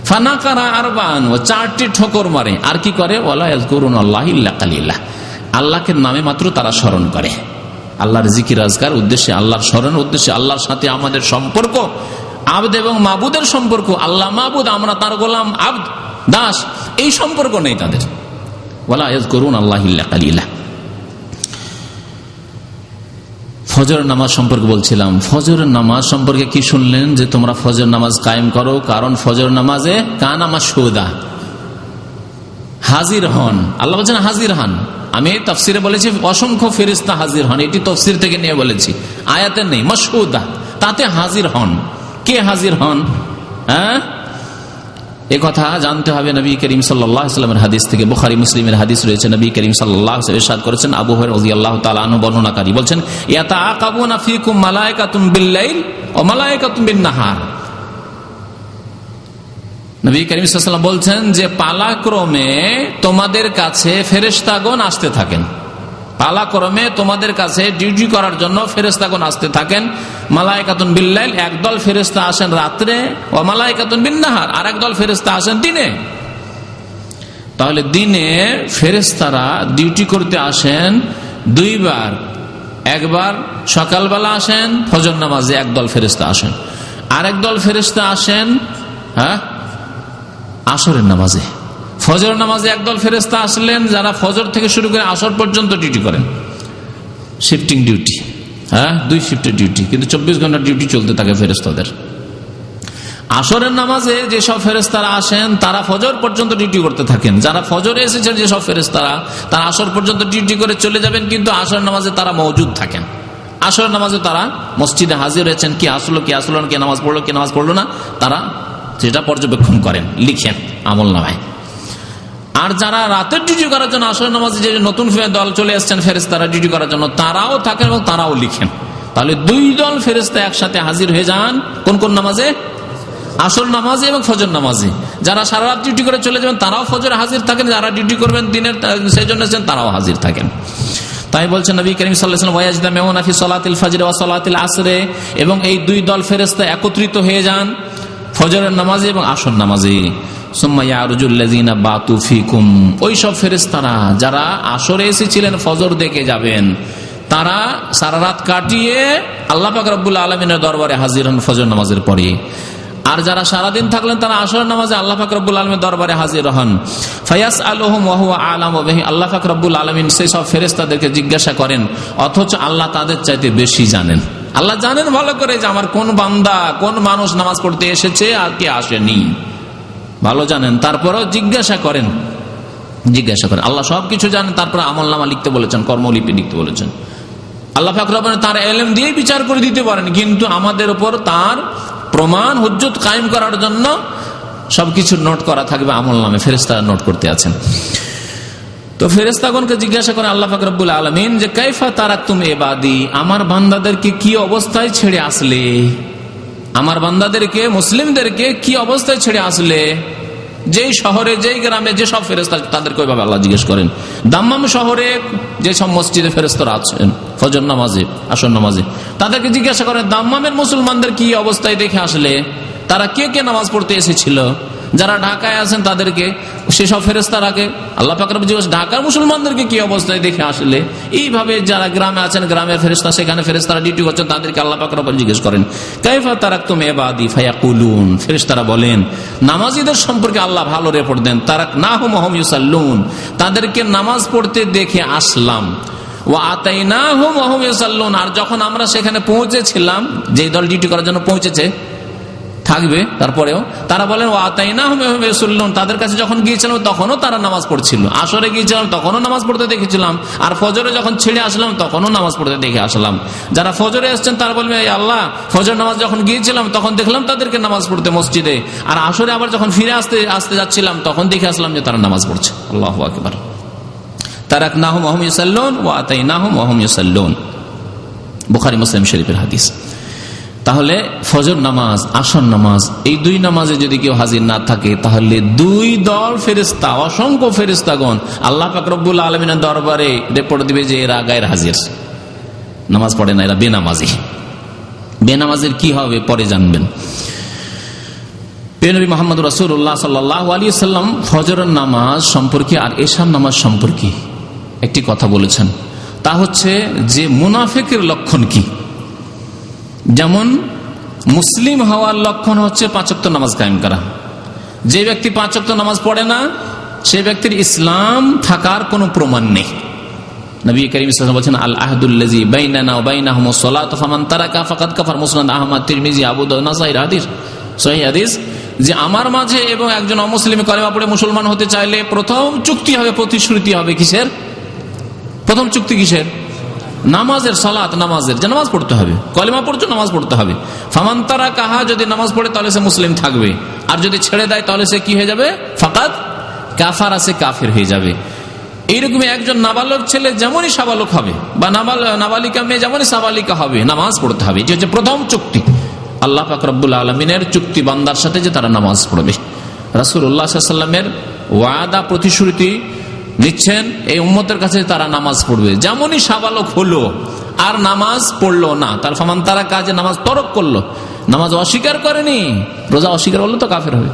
ফানাকার আরবান, ও 4টি ঠোকর মারে। আর কি করে? ওয়ালা ইয়াযকুরুনাল্লাহ ইল্লা কালিলা, আল্লাহকে নামে মাত্র তারা স্মরণ করে। আল্লাহর জিকির আজকার উদ্দেশ্যে, আল্লাহর স্মরণের উদ্দেশ্যে, আল্লাহর সাথে আমাদের সম্পর্ক, আবদ এবং মাবুদের সম্পর্ক, আল্লাহ মাবুদ, আমরা তার গোলাম, আবদ দাস, এই সম্পর্ক নেই তাদের। ওয়ালা ইয়াযকুরুনাল্লাহ ইল্লা কালিলা। ফজরের নামাজ সম্পর্কে বলছিলাম। ফজরের নামাজ সম্পর্কে কি শুনলেন? যে তোমরা ফজর নামাজ কায়েম করো, কারণ ফজর নামাজে কানা মাশহুদা, হাজির হন। আল্লাহ বলছেন হাজির হন। আমি তাফসিরে বলেছি অসংখ্য ফেরেশতা হাজির হন, এটি তাফসির থেকে নিয়ে বলেছি, আয়াতে নেই। মাশহুদা, তাতে হাজির হন। কে হাজির হন? হ্যাঁ, এ কথা জানতে হবে নবী করিম সাল্লাল্লাহু আলাইহি ওয়াসাল্লামের হাদিস থেকে। বুখারী মুসলিমের হাদিস রয়েছে, নবী করিম সাল্লাল্লাহু আলাইহি ওয়াসাল্লাম ইরশাদ করেছেন, আবু হুরায়রা রাদিয়াল্লাহু তাআলা আনহু বর্ণনাকারী বলছেন, ইয়াতাআকাবুনা ফীকুম মালায়েকাতুম বিল-লাইল ওয়া মালায়েকাতুম বিন-নাহার। নবী করিম সাল্লাল্লাহু আলাইহি ওয়াসাল্লাম বলছেন যে পালাক্রমে তোমাদের কাছে ফেরেশতাগণ আসতে থাকেন, পালাক্রমে তোমাদের কাছে ডিউটি করার জন্য ফেরেশতাগণ আসতে থাকেন। মালায়েকাতুন বিল-লাইল, একদল ফেরেশতা আসেন রাত্রে, ও মালায়েকাতুন বিন-নাহার, আর একদল ফেরেশতা আসেন দিনে। তাহলে দিনে ফেরেশতারা ডিউটি করতে আসেন 2 বার। একবার সকালবেলা আসেন ফজর নামাজে, একদল ফেরেশতা আসেন। আর একদল ফেরেশতা আসেন আসরের নামাজে। ফজর নামাজে একদল ফেরেশতা আসলেন যারা ফজর থেকে শুরু করে আসর পর্যন্ত ডিউটি করেন, শিফটিং ডিউটি। 2 শিফটের ডিউটি, কিন্তু 24 ঘন্টার ডিউটি চলতে থাকে ফেরেশতাদের। আসরের নামাজে যেসব ফেরেশতারা আসেন তারা ফজর পর্যন্ত ডিউটি করতে থাকেন। যারা ফজরে এসেছেন যেসব ফেরেশতারা, তারা আসর পর্যন্ত ডিউটি করে চলে যাবেন, কিন্তু আসর নামাজে তারা মওজুদ থাকেন। আসর নামাজে তারা মসজিদে হাজির হয়েছেন, কি আসলো কি আসলো না, কে নামাজ পড়লো কে নামাজ পড়লো না, তারা সেটা পর্যবেক্ষণ করেন, লিখেন আমল নামায়। আর যারা রাতের ডিউটি করার জন্য আসর নামাজে যে নতুন দল চলে আসছেন ফেরেশতারা ডিউটি করার জন্য, তারাও থাকেন এবং তারাও লিখেন। তাহলে 2 দল ফেরেশতা একসাথে হাজির হয়ে যান কোন কোন নামাজে? আসর নামাজে এবং ফজর নামাজে। যারা সারা রাত ডিউটি করে চলে যাবেন তারাও ফজরে হাজির থাকেন, যারা ডিউটি করবেন দিনের সেই জন্য তারাও হাজির থাকেন। তাই বলছেন নবী করিম সাল্লাল্লাহু আলাইহি ওয়াসাল্লাম, ওয়ায়াজদামুনা ফি সালাতিল ফজর ওয়া সালাতিল আসরে, এবং এই 2 দল ফেরেশতা একত্রিত হয়ে যান ফজরের নামাজে এবং আসর নামাজে। সুম্মা ইয়ারুজুল্লাযিনা বাতু ফিকুম, ওই সব ফেরেশতারা যারা আসরে এসেছিলেন ফজর দেখে যাবেন, তারা সারা রাত কাটিয়ে আল্লাহ পাক রব্বুল আলামিনের দরবারে হাজির হন ফজর নামাজের পরে। আর যারা সারাদিন থাকলেন তারা আসর নামাজে আল্লাহ পাক রব্বুল আলামিনের দরবারে হাজির হন। ফায়াসআলুহুম ওয়া হুয়া আ'লামু বিহি, আল্লাহ পাক রব্বুল আলামিন সেই সব ফেরেশতাদেরকে জিজ্ঞাসা করেন, অথচ আল্লাহ তাদের চাইতে বেশি জানেন। আল্লাহ জানেন ভালো করে যে আমার কোন বান্দা, কোন মানুষ নামাজ পড়তে এসেছে আর কে আসেনি, ভালো জানেন। তারপরেও জিজ্ঞাসা করেন। আল্লাহ সবকিছু জানেন, তারপরে আমলনামা লিখতে বলেছেন, কর্মলিপি লিখতে বলেছেন। আল্লাহ পাক রব্বুল তার ইলম দিয়ে বিচার করে দিতে পারেন, কিন্তু আমাদের উপর তার প্রমাণ হুজ্জত কায়েম করার জন্য সবকিছু নোট করা থাকবে আমলনামে, ফেরেশতারা নোট করতে আছেন। তো ফেরেশতাগণকে জিজ্ঞাসা করে আল্লাহ পাক রব্বুল আলামিন যে কাইফা তারাকতুম ইবাদি, আমার বান্দাদেরকে কি অবস্থায় ছেড়ে আসলে, আমার বান্দাদেরকে মুসলিমদেরকে কি অবস্থায় ছেড়ে আসলে। যেই শহরে যেই গ্রামে যে সব ফেরেশতা, তাদেরকে ওইভাবে আল্লাহ জিজ্ঞেস করেন। দাম্মাম শহরে যে সব মসজিদে ফেরেশতারা আছেন ফজর নামাজে আসর নামাজে, তাদেরকে জিজ্ঞাসা করেন দাম্মামের মুসলমানদের কি অবস্থায় দেখে আসলে, তারা কে কে নামাজ পড়তে এসেছিল। যারা ঢাকায় আছেন তাদেরকে, সেসব ফেরেশতারাকে আল্লাহ পাক রব্বুল জিজ্ঞাসা, ঢাকার মুসলমানদেরকে কি অবস্থায় দেখে আসলে। এইভাবে যারা গ্রামে আছেন, গ্রামের ফেরেশতা, সেখানে ফেরেশতারা ডিউটি করছেন, তাদেরকে আল্লাহ পাক রব্বুল জিজ্ঞেস করেন কাইফা তারাকতুম ইবাদি ফায়াকুলুন, ফেরেশতারা বলেন, নামাজীদের সম্পর্কে আল্লাহ ভালো রিপোর্ট দেন, তারাকনাহুম ওয়া হুম ইউসাল্লুন, তাদেরকে নামাজ পড়তে দেখে আসলাম। ওয়া আতাইনাহুম ওয়া হুম ইউসাল্লুন, আর যখন আমরা সেখানে পৌঁছেছিলাম, যেই দল ডিউটি করার জন্য পৌঁছেছে থাকবে, তারপরেও তারা বলেন ওয়া আতাইনাহুম ওয়া হুম ইউসাল্লুন, তাদের কাছে যখন গিয়েছিলাম তখনও তারা নামাজ পড়ছিল, আসরে গিয়েছিলাম তখনও নামাজ পড়তে দেখেছিলাম, আর ফজরে যখন ছেড়ে আসলাম তখনও নামাজ পড়তে দেখে আসলাম। যারা ফজরে এসছেন তারা বলবে আল্লাহ, ফজর নামাজ যখন গিয়েছিলাম তখন দেখলাম তাদেরকে নামাজ পড়তে মসজিদে, আর আসরে আবার যখন ফিরে আসতে যাচ্ছিলাম তখন দেখে আসলাম যে তারা নামাজ পড়ছে। আল্লাহু আকবার। তারাকনাহুম ওয়া হুম ইউসাল্লুন ওয়া আতাইনাহুম ওয়া হুম ইউসাল্লুন, বুখারী মুসলিম শরীফের হাদিস। তাহলে ফজর নামাজ, আসর নামাজ, এই দুই নামাজে যদি কেউ হাজির না থাকে তাহলে দুই দল ফেরেশতা, অসংখ্য ফেরেশতাগণ আল্লাহ পাক রব্বুল আলামিনের দরবারে রিপোর্ট দিবে যে এরা গায়ের হাজির, নামাজ পড়ে না, এরা বেনামাজি। বেনামাজের কি হবে পরে জানবেন। নবী মুহাম্মদ রাসূলুল্লাহ সাল্লাল্লাহু আলাইহি ওয়াসাল্লাম ফজরের নামাজ সম্পর্কে আর এশার নামাজ সম্পর্কে একটি কথা বলেছেন, তা হচ্ছে যে মুনাফিকের লক্ষণ কি। যেমন মুসলিম হওয়ার লক্ষণ হচ্ছে 5 ওয়াক্ত নামাজ কায়েম করা। যে ব্যক্তি 5 ওয়াক্ত নামাজ পড়ে না সে ব্যক্তির ইসলাম থাকার কোনো প্রমাণ নেই। নবী করিম সাল্লাল্লাহু আলাইহি ওয়াসাল্লাম বলেছেন, আল আহদুল্লাযী বাইনানা ওয়া বাইনাহুমুস সালাতু ফামান তারাকা ফাকাদ কাফার। মুসনাদ আহমদ, তিরমিজি, আবু দাউদ, নাসাঈ হাদিস, সহিহ হাদিস, যে আমার মাঝে এবং একজন অমুসলিম কলেমা পড়ে মুসলমান হতে চাইলে প্রথম চুক্তি হবে, প্রতিশ্রুতি হবে কিসের? প্রথম চুক্তি কিসের? নামাজের, সালাত নামাজের, যে নামাজ পড়তে হবে, কলেমা পড়ছো নামাজ পড়তে হবে। ফামান তারাকাহা, যদি নামাজ পড়ে তাহলে সে মুসলিম থাকবে, আর যদি ছেড়ে দেয় তাহলে সে কি হয়ে যাবে? ফাকাদ কাফারা, সে কাফের হয়ে যাবে। এইরকমই একজন নাবালক ছেলে যেমনই সাবালক হবে বা নাবালিকা মেয়ে যেমনই সাবালিকা হবে, নামাজ পড়তে হবে। এটি হচ্ছে প্রথম চুক্তি আল্লাহ পাক রব্বুল আলামিনের চুক্তি বান্দার সাথে, যে তারা নামাজ পড়বে। রাসূলুল্লাহ সাল্লাল্লাহু আলাইহি ওয়াসাল্লামের ওয়াদা, প্রতিশ্রুতি নিচ্ছেন এই উম্মতের কাছে তারা নামাজ পড়বে। যেমনই সাবালক হলো আর নামাজ পড়লো না, তার ফামান তারা কাজে নামাজ তরক করলো, নামাজ অস্বীকার করেনি, রোজা অস্বীকার করলো তো কাফের হবে,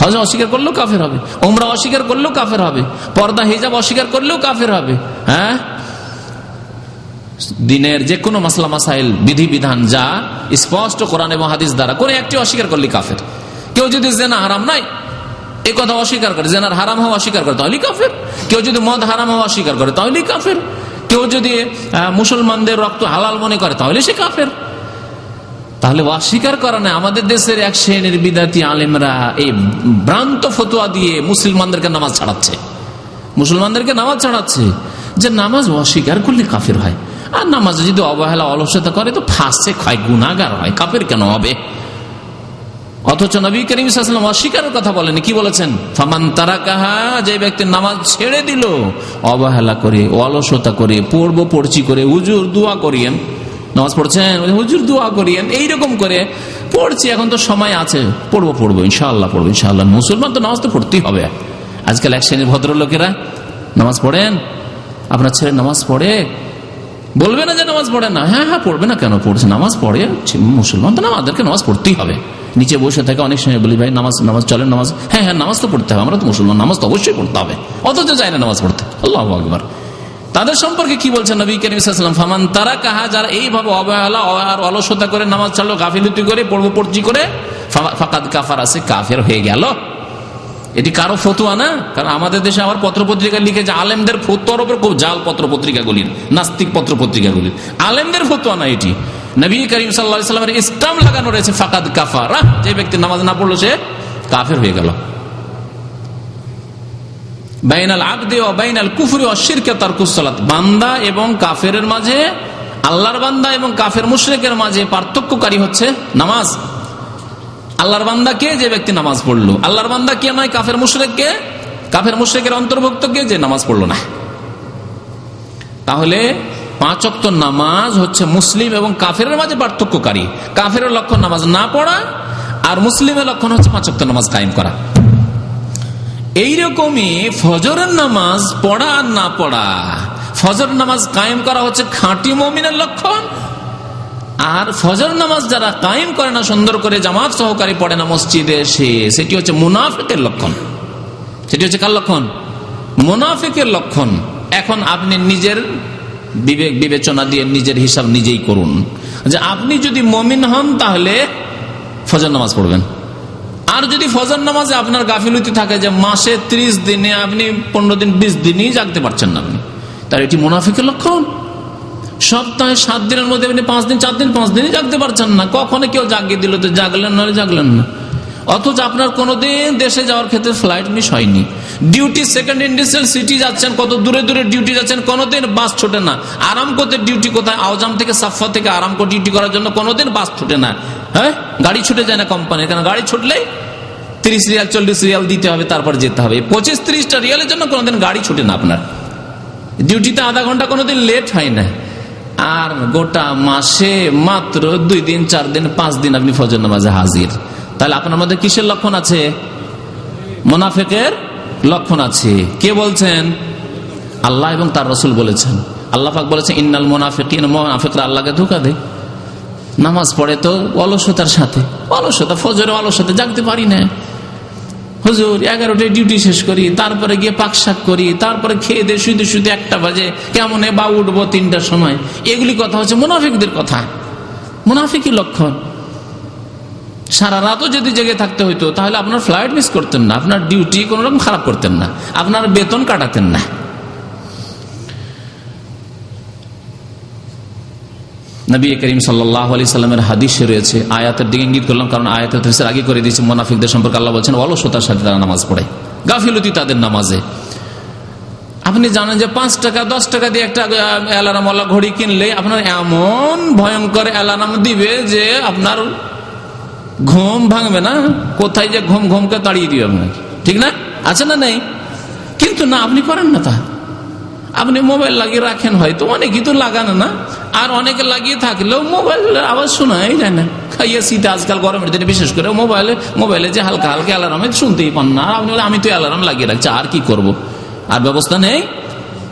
হজ অস্বীকার করলেও কাফের হবে, উমরা অস্বীকার করলেও কাফের হবে, পর্দা হিজাব অস্বীকার করলেও কাফের হবে। হ্যাঁ, দিনের যে কোনো মাসলা মাসাইল, বিধিবিধান যা স্পষ্ট কোরআন এবং হাদিস দ্বারা, করে একটি অস্বীকার করলে কাফের। কেউ যদি জেনা হারাম নাই এই কথা অস্বীকার করে, জেনার হারাম হওয়া অস্বীকার করে তাহলে কাফের। কেউ যদি মদ হারাম হওয়া অস্বীকার করে তাহলে কাফের। কেউ যদি মুসলমানদের রক্ত হালাল মনে করে তাহলে সে কাফের। তাহলে অস্বীকার করা না। আমাদের দেশের এক শ্রেণীর বিদাতি আলেমরা এই ভ্রান্ত ফতোয়া দিয়ে মুসলমানদেরকে নামাজ ছাড়াচ্ছে, মুসলমানদেরকে নামাজ ছাড়াচ্ছে যে নামাজ অস্বীকার করলে কাফের হয়, আর নামাজ যদি অবহেলা অলসতা করে তো ফাসেক হয়, গুনাহগার হয়, কাফের কেন হবে? অথচ নবী করিম সাল্লাল্লাহু আলাইহি ওয়াসাল্লাম অস্বীকারের কথা বলেন। কি বলেছেন? ফামান তারাকাহা, যে ব্যক্তি নামাজ ছেড়ে দিল অবহেলা করে, অলসতা করে, পড়ছি করে, হুজুর দোয়া করিয়েন, নামাজ পড়ছেন হুজুর দোয়া করিয়েন, এইরকম করে পড়ছি, এখন তো সময় আছে, পড়বো ইনশাআল্লাহ, পড়বো ইনশাআল্লাহ। মুসলমান তো নামাজ তো পড়তেই হবে। আজকাল এক শ্রেণীর ভদ্রলোকেরা নামাজ পড়েন, আপনার ছেলে নামাজ পড়ে, বলবে না যে নামাজ পড়ে না, হ্যাঁ পড়বে না কেন, পড়ছে, নামাজ পড়ে, মুসলমান তো আমাদেরকে নামাজ পড়তেই হবে। নিচে বসে থাকে, অনেক সময় বলি ভাই নামাজ চলেন, নামাজ, হ্যাঁ নামাজ তো পড়তে হবে, আমরা তো মুসলমান, নামাজ তো অবশ্যই পড়তে হবে, অথচ যায় না নামাজ পড়তে। আল্লাহু আকবার। তাদের সম্পর্কে কি বলছেন নবী করিম সাল্লাল্লাহু আলাইহি ওয়াসাল্লাম? ফামান তারাকাহা, যারা এইভাবে অবহেলা আর অলসতা করে নামাজ ছাড়লো, গাফিলতি করে, পড়ছি করে, ফাকাদ কাফারা, সে কাফের হয়ে গেল। এটি কারো ফতোয়া না, কারণ আমাদের দেশে আবার পত্রপত্রিকা লিখে যে আলেমদের ফতোয়ার উপর খুব জাল, পত্রপত্রিকাগুলির, নাস্তিক পত্রপত্রিকাগুলির, আলেমদের ফতোয়া না এটি। নবী করিম সাল্লাল্লাহু আলাইহি ওয়াসাল্লামের স্টাম্প লাগানো রয়েছে, ফাকাদ কাফারা, যে ব্যক্তি নামাজ না পড়লো সে কাফের হয়ে গেল। বাইনাল আবদি ওয়া বাইনাল কুফরি ওয়া শিরকি তারকুস সালাত, বান্দা এবং কাফেরের মাঝে, আল্লাহর বান্দা এবং কাফের মুশরিকের মাঝে পার্থক্যকারী হচ্ছে নামাজ। আল্লাহর বান্দা কে? যে ব্যক্তি নামাজ পড়লো। আল্লাহর বান্দা কে নয়? কাফের মুশরিক কে? কাফের মুশরিকের অন্তর্ভুক্ত কে? যে নামাজ পড়লো না। তাহলে 5 ওয়াক্ত নামাজ হচ্ছে মুসলিম এবং কাফেরের মাঝে পার্থক্যকারী। কাফেরের লক্ষণ নামাজ না পড়া, আর মুসলিমের লক্ষণ হচ্ছে 5 ওয়াক্ত নামাজ কায়েম করা। এইরকমই ফজরের নামাজ পড়া আর না পড়া, ফজর নামাজ কায়েম করা হচ্ছে খাঁটি মুমিনের লক্ষণ, আর ফজর নামাজ যারা কায়েম করে না, সুন্দর করে জামাত সহকারী পড়ে না মসজিদে এসে, সেটি হচ্ছে মুনাফিকের লক্ষণ। সেটি হচ্ছে কার লক্ষণ? মুনাফিকের লক্ষণ। এখন আপনি নিজের বিবেক বিবেচনা দিয়ে নিজের হিসাব নিজেই করুন, যে আপনি যদি মুমিন হন তাহলে ফজর নামাজ পড়বেন, আর যদি ফজর নামাজে আপনার গাফিলতি থাকে যে মাসে 30 দিনে আপনি 15 দিন 20 দিনই জাগতে পারছেন না, আপনি তার এটি মুনাফিকের লক্ষণ। সপ্তাহে 7 দিনের মধ্যে আপনি 5 দিন 4 দিন 5 দিনই জাগতে পারছেন না, কখনো কেউ জাগিয়ে দিল তো জাগলেন, না জাগলেন না। অথচ আপনার কোনোদিন দেশে যাওয়ার ক্ষেত্রে ফ্লাইট মিস হয়নি, ডিউটি সেকেন্ড ইন্ডাস্ট্রিয়াল সিটি যাচ্ছেন, কত দূরে দূরে ডিউটি যাচ্ছেন, কোনোদিন বাস ছোটে না। আরাম করতে ডিউটি কোথায়? আওজাম থেকে সাফা থেকে আরাম করে ডিউটি করার জন্য কোনোদিন বাস ছুটে না। হ্যাঁ, গাড়ি ছুটে যায় না কোম্পানির, কারণ গাড়ি ছুটলেই 30 রিয়াল 40 রিয়াল দিতে হবে, তারপর যেতে হবে। 25-30টা রিয়ালের জন্য কোনোদিন গাড়ি ছুটে না আপনার। ডিউটিতে আধা ঘন্টা কোনোদিন লেট হয় না। আর গোটা মাসে মাত্র 2 দিন 4 দিন 5 দিন আপনি ফজর নামাজে হাজির, তাহলে আপনার মধ্যে কিসের লক্ষণ আছে? মুনাফিকের লক্ষণ আছে। কে বলছেন? আল্লাহ এবং তার রাসূল বলেছেন। আল্লাহ পাক বলেছেন ইন্নাল মুনাফিকিন, মুনাফিকরা আল্লাহকে ধোঁকা দেয়। নামাজ পড়ে তো অলসতার সাথে, অলসতা, ফজরে অলসতা, জাগতে পারি না হুজুর, 11টায় ডিউটি শেষ করি, তারপরে গিয়ে পাকশাক করি, তারপরে খেয়ে দিয়ে শুধু 1টা বাজে, কেমনে বা উঠবো 3টার সময়। এগুলি কথা হচ্ছে মুনাফিকদের কথা, মুনাফিকি লক্ষণ। সারা রাতও যদি জেগে থাকতে হইতো তাহলে আপনার ফ্লাইট মিস করতেন না, আপনার ডিউটি কোন রকম খারাপ করতেন না, আপনার বেতন কাটাতেন না। নবী করিম সাল্লাল্লাহু আলাইহি সাল্লামের হাদিসে রয়েছে, আয়াতের দিকে ইঙ্গিত করলাম কারণ আয়াতের তাফসীর আগে করে দিয়েছি। মুনাফিকদের সম্পর্কে আল্লাহ বলছেন অলসতার সাথে তারা নামাজ পড়ে, গাফিলতি তাদের নামাজে। আপনি জানেন যে 5 টাকা 10 টাকা দিয়ে একটা অ্যালার্মওয়ালা ঘড়ি কিনলে আপনার এমন ভয়ঙ্কর অ্যালার্ম দিবে যে আপনার ঘুম ভাঙবে না, কোথায় যে ঘুমকে তাড়িয়ে দিবে আপনার, ঠিক না? আছে না নেই? কিন্তু না, আপনি করেন না তা। আপনি মোবাইল লাগিয়ে রাখেন, হয়তো অনেকেই তো লাগানো না, আর অনেকে লাগিয়ে থাকলেও মোবাইলের আওয়াজ শোনাই যায় না। খাইয়ে শীতে আজকাল গরমের দিনে বিশেষ করে মোবাইলে যে হালকা হালকা অ্যালার্ম শুনতেই পান না। আপনি বলে আমি তো অ্যালার্ম লাগিয়ে রাখছি, আর কি করব, আর ব্যবস্থা নেই।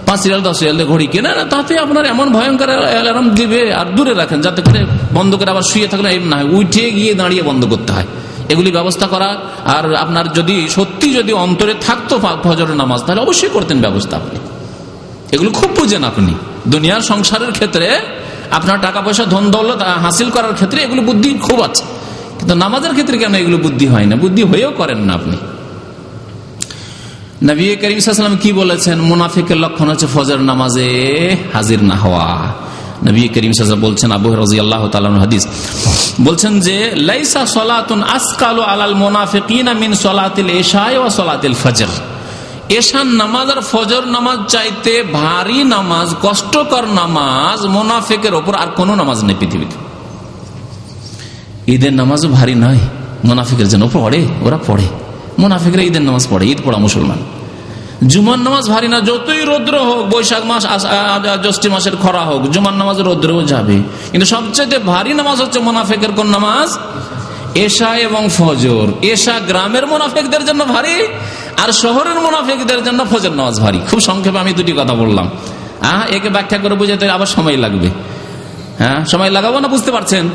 5 রিয়াল 10 রিয়াল ঘড়ি কেনা না, তাতে আপনার এমন ভয়ঙ্কর অ্যালার্ম দিবে। আর দূরে রাখেন যাতে করে বন্ধ করে আবার শুয়ে থাকলে না হয়, উঠে গিয়ে দাঁড়িয়ে বন্ধ করতে হয়। এগুলি ব্যবস্থা করা। আর আপনার যদি অন্তরে থাকতো ফজরের নামাজ, তাহলে অবশ্যই করতেন ব্যবস্থা। আপনি এগুলো খুব বুঝেন, আপনি দুনিয়ার সংসারের ক্ষেত্রে, আপনার টাকা পয়সা ধন দৌলত হাসিল করার ক্ষেত্রে এগুলো বুদ্ধি খুব আছে, কিন্তু নামাজের ক্ষেত্রে কেন এগুলো বুদ্ধি হয় না? বুদ্ধি হয়েও করেন না আপনি। নবী করিম সাল্লাল্লাহু আলাইহি ওয়াসাল্লাম কি বলেছেন? মুনাফিকের লক্ষণ হচ্ছে ফজর নামাজে হাজির না হওয়া। নবী করিম সাল্লাল্লাহু আলাইহি ওয়াসাল্লাম বলছেন, আবু হুরায়রা রাদিয়াল্লাহু তাআলা আনহু হাদিস, বলছেন যে লাইসা সালাতুন আসকালু আলাল মুনাফিকিনা মিন সালাতিল ইশা ওয়া সালাতিল ফজর। এশার নামাজ আর ফজর নামাজ চাইতে ভারী নামাজ, কষ্টকর নামাজ মুনাফিকের ওপর আর কোন নামাজ নেই পৃথিবীতে। ঈদের নামাজও ভারী নয়, মুনাফিকের জন্য পড়ে, ওরা পড়ে। মুনাফিকরা ঈদের নামাজ পড়ে, ঈদ পড়া মুসলমান। জুমার নামাজ ভারী না, যতই রৌদ্র হোক, বৈশাখ মাস জ্যৈষ্ঠ মাসের খরা হোক, জুমার নামাজ রৌদ্রও যাবে। কিন্তু সবচেয়ে ভারী নামাজ হচ্ছে মুনাফিকের কোন নামাজ? এশা এবং ফজর। এশা গ্রামের মুনাফিকদের জন্য ভারী, আর শহরের মুনাফিকদের জন্য ফজর নামাজ ভারী। খুব সংক্ষেপে আমি 2টি কথা বললাম, একে ব্যাখ্যা করে বুঝাতে আবার সময় লাগবে। সময় লাগাবো না, বুঝতে পারছেন?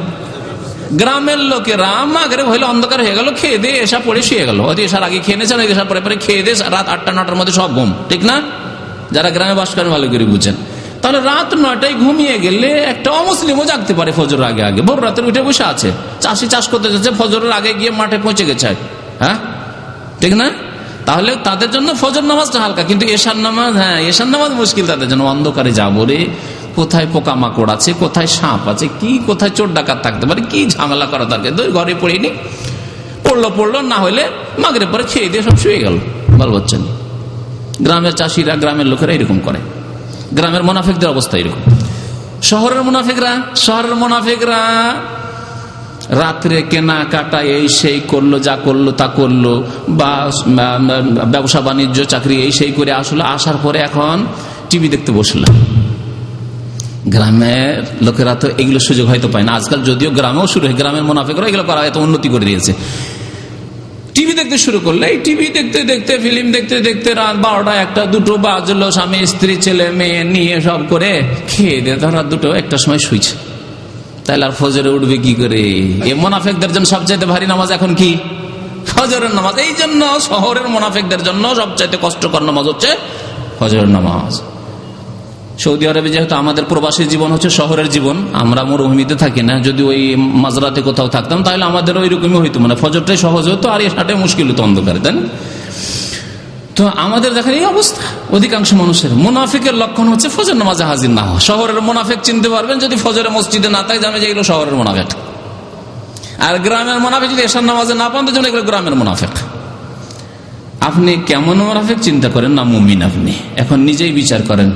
গ্রামের লোকেরা মাগরিব হইলে অন্ধকার হয়ে গেল, খেয়ে দিয়ে এশা পড়ে শুয়ে গেল। হয়তো এশার আগে খেয়ে নিয়েছেন, এশার পরে খেয়ে দিয়ে রাত 8টা 9টার মধ্যে সব ঘুম, ঠিক না? যারা গ্রামে বাস করেন ভালো করে বুঝছেন। তাহলে রাত 9টায় ঘুমিয়ে গেলে একটা অমুসলিমও জাগতে পারে ফজরের আগে আগে, ভোর রাতের উঠে বসে আছে, চাষি চাষ করতে যাচ্ছে, ফজরের আগে গিয়ে মাঠে পৌঁছে গেছে, ঠিক না? তাহলে তাদের জন্য ফজর নামাজটা হালকা, কিন্তু এশার নামাজ, এশার নামাজ মুশকিল তাদের জন্য। অন্ধকারে যাবো রে, কোথায় পোকামাকড় আছে, কোথায় সাপ আছে, কি কোথায় চোর ডাকাত থাকতে পারে, কি ঝামেলা করা দরকার, ঘরে পড়িনি, পড়লো না হলে মাগরিব পরে খেয়ে দিয়ে সব শুয়ে গেল, বাল বাচ্চা নেই। গ্রামের চাষিরা, গ্রামের লোকেরা এরকম করে। গ্রামের মুনাফিকদের অবস্থা এরকম। শহরের মুনাফিকরা রাত্রে কেনাকাটা এই সেই করলো, যা করলো তা করলো, বা ব্যবসা বাণিজ্য চাকরি এই সেই করে আসলো, আসার পরে এখন টিভি দেখতে বসলাম। গ্রামের লোকেরা তো এগুলো সুযোগ হয়তো পায় না আজকাল, যদিও গ্রামেও শুরু হয়, গ্রামের মুনাফিকরা এগুলো করা এত উন্নতি করে দিয়েছে। টিভি দেখতে শুরু করলে, এই টিভি দেখতে দেখতে, ফিল্ম দেখতে দেখতে রাত 12টা 1টা 2টো বাজলো, স্বামী স্ত্রী ছেলে মেয়ে নিয়ে সব করে খেয়ে দিয়ে রাত 2টো 1টার সময় শুইছে। তাহলে আর ফজরে উঠবে কি করে? এই মুনাফিকদের জন্য সবচাইতে ভারী নামাজ এখন কি? ফজরের নামাজ। এই জন্য শহরের মুনাফিকদের জন্য সবচাইতে কষ্টকর নামাজ হচ্ছে ফজরের নামাজ। সৌদি আরবে যেহেতু আমাদের প্রবাসী জীবন হচ্ছে শহরের জীবন, আমরা মরুভূমিতে থাকি না, যদি ওই মাঝরাতে কোথাও থাকতাম তাহলে আমাদের ওই রকমই হইতো, মানে ফজরটাই সহজ হতো আর এটাই মুশকিল হতো অন্ধকারে, তাই না? তো আমাদের দেখেন এই অবস্থা অধিকাংশ মানুষের। মুনাফিকের লক্ষণ হচ্ছে ফজর নামাজে হাজির না হওয়া। শহরের মুনাফিক চিনতে পারবেন যদি ফজরে মসজিদে না থাকে, জানে যে এগুলো শহরের মুনাফিক। আর গ্রামের মুনাফিক যদি এশার নামাজে না পান, তো জানে এগুলো গ্রামের মুনাফিক। আপনি কেমন মুনাফিক চিন্তা করেন না মুমিন? আপনি এখন নিজেই বিচার করেন।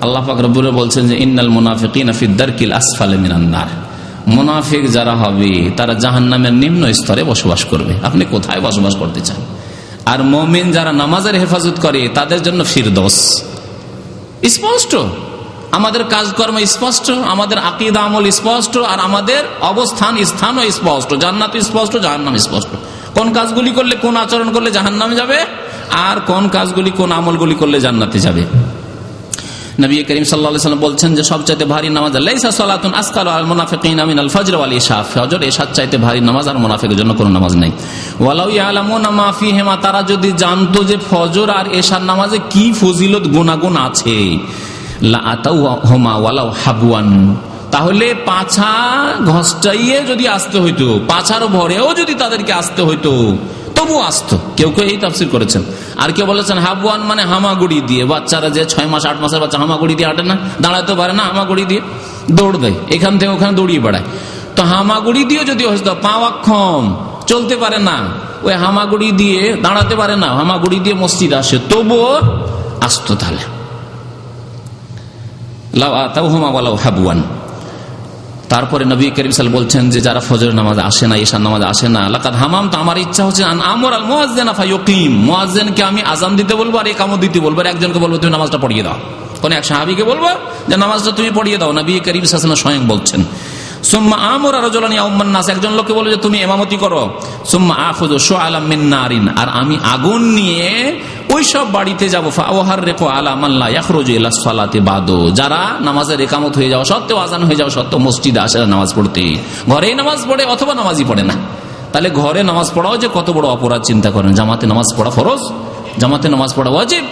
আল্লাহ পাক রব্বুল বলছেন যে ইন্নাল মুনাফিকিনা ফি দারকিল আসফালি মিনান নার। মুনাফিক যারা হবে তারা জাহান্নামের নিম্ন স্তরে বসবাস করবে। আপনি কোথায় বসবাস করতে চান? আর মুমিন যারা নামাজের হেফাজত করে তাদের জন্য ফিরদৌস। স্পষ্ট আমাদের কাজকর্ম স্পষ্ট, আমাদের আকীদা আমল স্পষ্ট, আর আমাদের অবস্থান স্থানও স্পষ্ট, জান্নাত স্পষ্ট, জাহান্নাম স্পষ্ট। কোন কাজগুলি করলে, কোন আচরণ করলে জাহান্নামে যাবে, আর কোন কাজগুলি, কোন আমলগুলি করলে জান্নাতে যাবে। নবী করিম সাল্লাল্লাহু আলাইহি ওয়াসাল্লাম বলছেন যে সবচাইতে ভারী নামাজ লাইসা সালাতুন আসকালু আলাল মুনাফিকিনা মিনাল ফজর ওয়াল ইশা। ফজর এশার চাইতে ভারী নামাজ আর মুনাফিকের জন্য কোনো নামাজ নেই। ওয়ালাউ ইয়ালামুনা মা ফিহিমা, তারা যদি জানতো যে ফজর আর এশার নামাজে কি ফজিলত গুনাহগুণ আছে, লা আতাউহুমা ওয়ালাউ হাবওয়ান, তাহলে পাছা ঘষ্টাইয়ে যদি আসতে হইতো, পাছার ভরেও যদি তাদেরকে আসতে হইতো, তবু আসতো। কেউ কেউ এই তাফসীর করেছেন, আর কেউ বলেছেন হাবওয়ান মানে হামাগুড়ি দিয়ে। বাচ্চারা যে 6 মাস 8 মাসের বাচ্চা হামাগুড়ি দিয়ে হাঁটে না, দাঁড়াতে পারে না, হামাগুড়ি দিয়ে দৌড় দেয়, এখান থেকে ওখানে দৌড়িয়ে বেড়ায়। তো হামাগুড়ি দিয়ে যদি হতো, পা অক্ষম, চলতে পারে না, ওই হামাগুড়ি দিয়ে দাঁড়াতে পারে না, হামাগুড়ি দিয়ে মসজিদ আসে, তবুও আসতো। তাহলে লাউ আতাউহুমা ওয়ালাউ হাবওয়ান। তারপরে নবী করিম সাল্লাল্লাহু আলাইহি ওয়াসাল্লাম বলছেন যে যারা ফজরের নামাজ আসে না, ঈশার নামাজ আসে না, লাকাদ হামাম, তো আমার ইচ্ছা হচ্ছে আন আমর আল মুয়াজ্জিনা ফায়ুকিম, মুয়াজ্জিনকে আমি আযান দিতে বলবো আর ইকামত দিতে বলবো। একজনকে বলবো তুমি নামাজটা পড়িয়ে দাও, কোন এক সাহাবীকে বলবো যে নামাজটা তুমি পড়িয়ে দাও। নবী করিম সাল্লাল্লাহু আলাইহি ওয়াসাল্লাম স্বয়ং বলছেন। সুম্মা আমর রাজুলান ইয়াউমান নাস, একজন লোককে বলবো যে তুমি ইমামতি করো। সুম্মা আখুযু শুআলাম মিন নারিন, আর আমি আগুন নিয়ে ওই সব বাড়িতে যাবো, ফাওহাররিকু আলা মান লা ইয়াখরুজু ইলা সালাতি বাদু, যারা নামাজের ইকামত হয়ে যাওয়া সত্ত্বেও, আযান হয়ে যাওয়া সত্ত্বেও মসজিদে আসে না নামাজ পড়তে, ঘরেই নামাজ পড়ে অথবা নামাজই পড়ে না। তাহলে ঘরে নামাজ পড়াও যে কত বড় অপরাধ চিন্তা করেন। জামাতে নামাজ পড়া ফরজ, জামাতে নামাজ পড়া ওয়াজিব।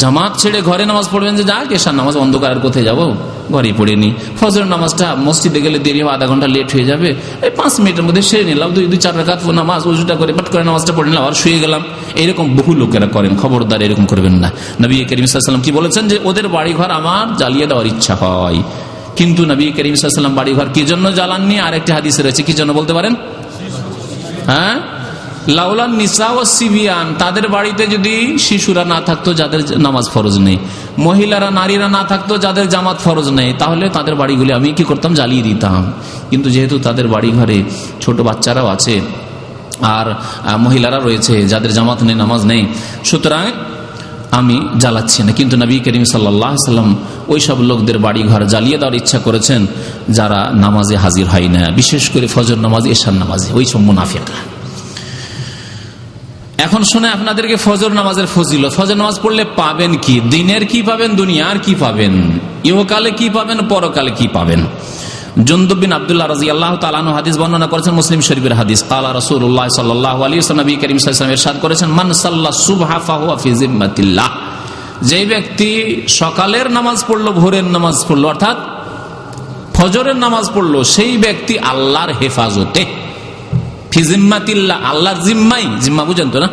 জামাত ছেড়ে ঘরে নামাজ পড়বেন যে যাক এশার নামাজ অন্ধকারের কোথায় যাবো, ঘরেই পড়ে নি। ফজর নামাজটা মসজিদে গেলে দেরি হবে, আধা ঘন্টা লেট হয়ে যাবে, এই 5 মিনিটের মধ্যে সেরে নিলাম, 2-4 রাকাত নামাজ ওযুটা করে পাঠ করে নামাজটা পড়ে নিলাম আর শুয়ে গেলাম। এইরকম বহু লোকেরা করেন, খবরদার এরকম করবেন না। নবী করিম সাল্লাল্লাহু আলাইহি ওয়াসাল্লাম কি বলেছেন যে ওদের বাড়িঘর আমার জ্বালিয়ে দেওয়ার ইচ্ছা হয়, কিন্তু নবী করিম সাল্লাল্লাহু আলাইহি ওয়াসাল্লাম বাড়িঘর কি জন্য জ্বালাননি, আরেকটি হাদিসে রয়েছে, কি জন্য বলতে পারেন? হ্যাঁ, লাউলান নিসা ও সিবিয়ান, তাদের বাড়িতে যদি শিশুরা না থাকতো যাদের নামাজ ফরজ নেই, মহিলারা নারীরা না থাকতো যাদের জামাত ফরজ নেই, তাহলে তাদের বাড়িগুলি আমি কি করতাম, জ্বালিয়ে দিতাম। কিন্তু যেহেতু তাদের বাড়ি ঘরে ছোট বাচ্চারাও আছে আর মহিলারা রয়েছে যাদের জামাত নেই, নামাজ নেই, সুতরাং আমি জ্বালাচ্ছি না। কিন্তু নবী করিম সাল্লাল্লাহু আলাইহি ওয়াসাল্লাম ওই সব লোকদের বাড়ি ঘর জ্বালিয়ে দেওয়ার ইচ্ছা করেছেন যারা নামাজে হাজির হয় না, বিশেষ করে ফজর নামাজ, এশার নামাজে, ওই সব মুনাফিকরা। এখন শুনে আপনাদেরকে ফজর নামাজের ফজিলত, ফজর নামাজ পড়লে পাবেন কি, দিনের কি পাবেন, দুনিয়ার কি পাবেন, ইহকালে কি পাবেন, পরকালে কি পাবেন। জুনদুব বিন আব্দুল্লাহ রাদিয়াল্লাহু তাআলা আনহু হাদিস বর্ণনা করেছেন, মুসলিম শরীফের হাদিস। ক্বালা রাসূলুল্লাহ সাল্লাল্লাহু আলাইহি ওয়াসাল্লাম, নবী করিম সাল্লাল্লাহু আলাইহি ওয়াসাল্লাম ইরশাদ করেছেন, মান সাল্লা সুবহা ফাহুয়া ফি জিম্মাতিল্লাহ, যে ব্যক্তি সকালের নামাজ পড়লো, ভোরের নামাজ পড়লো, অর্থাৎ ফজরের নামাজ পড়লো, সেই ব্যক্তি আল্লাহর হেফাজতে। ফি জিম্মাতিল্লাহ, আল্লাহর জিম্মাই, জিম্মা বুঝেন তো না,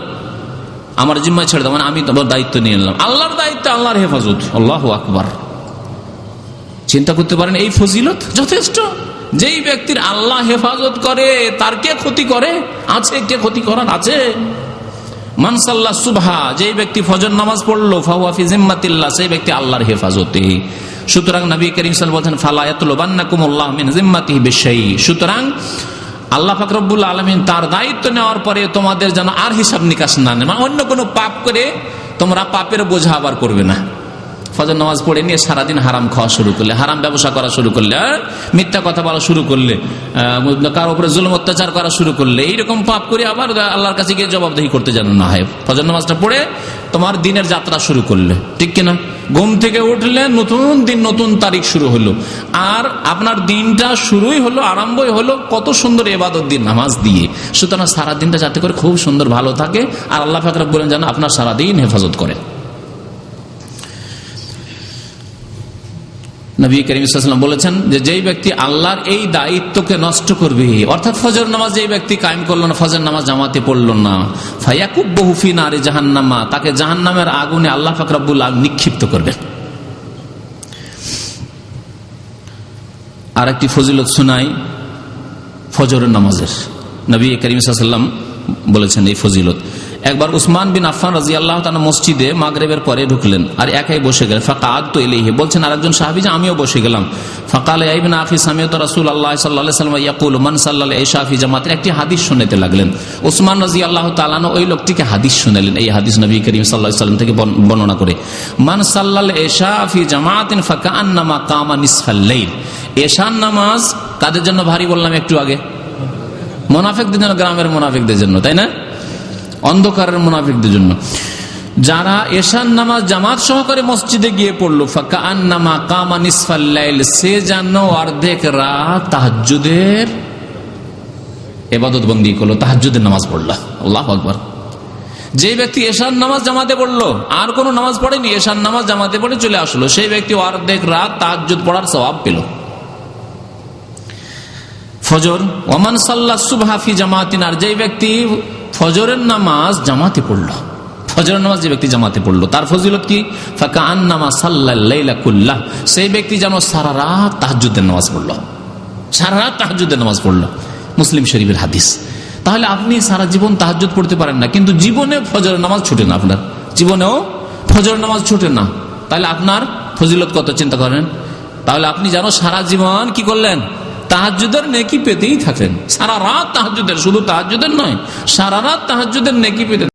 আমার জিম্মায় ছেড়ে দাও মানে আমি তোমার দায়িত্ব নিয়ে নিলাম, আল্লাহর দায়িত্ব, আল্লাহর হেফাজত। আল্লাহু আকবার। চিন্তা করতে পারেন এই ফজিলত যথেষ্ট। যেই ব্যক্তির আল্লাহ হেফাজত করে তার কে ক্ষতি করে আছে, কে ক্ষতি করার আছে? মান সাল্লা সুবহা, যেই ব্যক্তি ফজর নামাজ পড়লো, ফাহুয়া ফি জিম্মাতিল্লাহ, সেই ব্যক্তি আল্লাহর হেফাজতে। সুতরাং নবী করিম সাল্লাল্লাহু আলাইহি ওয়াসাল্লাম বলেন, ফালা ইয়াতলুবান্নাকুমুল্লাহু মিন জিম্মাতিহি বিশাই, সুতরাং আল্লাহ পাক রব্বুল আলামিন তার দায়িত্ব নেওয়ার পরে তোমাদের যেন আর হিসাব নিকাশ না নেয়, মানে অন্য কোনো পাপ করে তোমরা পাপের বোঝা আবার করবে না। ফজর নামাজ পড়ে নিয়ে সারাদিন হারাম খাওয়া শুরু করলে, হারাম ব্যবসা করা শুরু করলে, মিথ্যা কথা বলা শুরু করলে, কারোর উপরে জুলুম অত্যাচার করা শুরু করলে, এইরকম পাপ করে আবার আল্লাহর কাছে গিয়ে জবাবদিহি করতে যেন না হয়। ফজর নামাজটা পড়ে তোমার দিনের যাত্রা শুরু করলে, ঠিক কিনা? ঘুম থেকে উঠলে নতুন দিন, নতুন তারিখ শুরু হলো, আর আপনার দিনটা শুরুই হলো, আরম্ভই হলো কত সুন্দর ইবাদত দিন, নামাজ দিয়ে। সুতরাং সারাদিনটা যাতে করে খুব সুন্দর ভালো থাকে, আর আল্লাহ পাক রব্বুল আলামিন যেন আপনার সারাদিন হেফাজত করে। নবী করিম সাল্লাল্লাহু আলাইহি ওয়াসাল্লাম বলেছেন যে যেই ব্যক্তি আল্লাহর এই দায়িত্বকে নষ্ট করবে, অর্থাৎ ফজর নামাজ যেই ব্যক্তি কায়েম করলো না, ফজর নামাজ জামাতে পড়লো না, ফায়াকুব্বহু ফি নারি জাহান্নামা, তাকে জাহান্নামের আগুনে আল্লাহ পাক রব্বুল আলামিন নিক্ষিপ্ত করবেন। আর একটি ফজিলত শোনাই ফজরের নামাজের। নবী করিম সাল্লাল্লাহু আলাইহি ওয়াসাল্লাম বলেছেন এই ফজিলত, একবার উসমান বিন আফফান রাদিয়াল্লাহু তাআলা মসজিদে মাগরিবের পরে ঢুকলেন আর একাই বসে গেলেন। ফাকাআদতু ইলাইহি, বলছেন আরেকজন সাহাবী যে আমিও বসে গেলাম। ফাকালা ইয়া ইবনা আখি সামিআতু রাসূলুল্লাহ সাল্লাল্লাহু আলাইহি ওয়াসাল্লাম ইয়াকুলু মান সাল্লাল ইশা ফি জামাতিন, একটি হাদিস শুনাতে লাগলেন। উসমান রাদিয়াল্লাহু তাআলা ওই লোকটিকে হাদিস শুনালেন, এই হাদিস নবী করিম সাল্লাল্লাহু আলাইহি ওয়াসাল্লাম থেকে বর্ণনা করে, মান সাল্লাল ইশা ফি জামাতিন ফাকান্নামা কামা নিসফাল লাইল। ইশার নামাজ কাদের জন্য ভারী বললাম একটু আগে? মুনাফিকদের জন্য, গ্রামের মুনাফিকদের জন্য, তাই না? অন্ধকারের মুনাফিকদের জন্য। যারা এশার নামাজ জামাত সহকারে মসজিদে গিয়ে পড়লো, ফাকান্নামা কামা নিসফাল লাইল, সে যেন অর্ধেক রাত তাহাজ্জুদের ইবাদত বন্দি করলো, তাহাজ্জুদের নামাজ পড়লো। আল্লাহু আকবার। যে ব্যক্তি এশার নামাজ জামাতে পড়লো, আর কোনো নামাজ পড়েনি, এশার নামাজ জামাতে পড়ে চলে আসলো, সেই ব্যক্তি অর্ধেক রাত তাহাজ্জুদ পড়ার সওয়াব পেল। ফজর, ওমান সাল্লাহ সুবহা ফি জামাতিন, আর যে ব্যক্তি ফজরের নামাজ জামাতে পড়লো, ফজরের নামাজ যে ব্যক্তি জামাতে পড়লো তার ফজিলত কি? ফাকান্নামা সাল্লাল লাইলা কুল্লাহ, সেই ব্যক্তি যেন সারা রাত তাহাজ্জুদের নামাজ পড়লো, সারা রাত তাহাজ্জুদের নামাজ পড়লো। মুসলিম শরীফের হাদিস। তাহলে আপনি সারা জীবন তাহাজ্জুদ পড়তে পারেন না, কিন্তু জীবনে ফজরের নামাজ ছুটে না, আপনার জীবনেও ফজরের নামাজ ছুটে না, তাহলে আপনার ফজিলত কত চিন্তা করেন। তাহলে আপনি যেন সারা জীবন কি করলেন? তাহাজ্জুদের নেকি পেতেই থাকেন, সারা রাত তাহাজ্জুদের, শুধু তাহাজ্জুদের নয়, সারা রাত তাহাজ্জুদের নেকি পেতে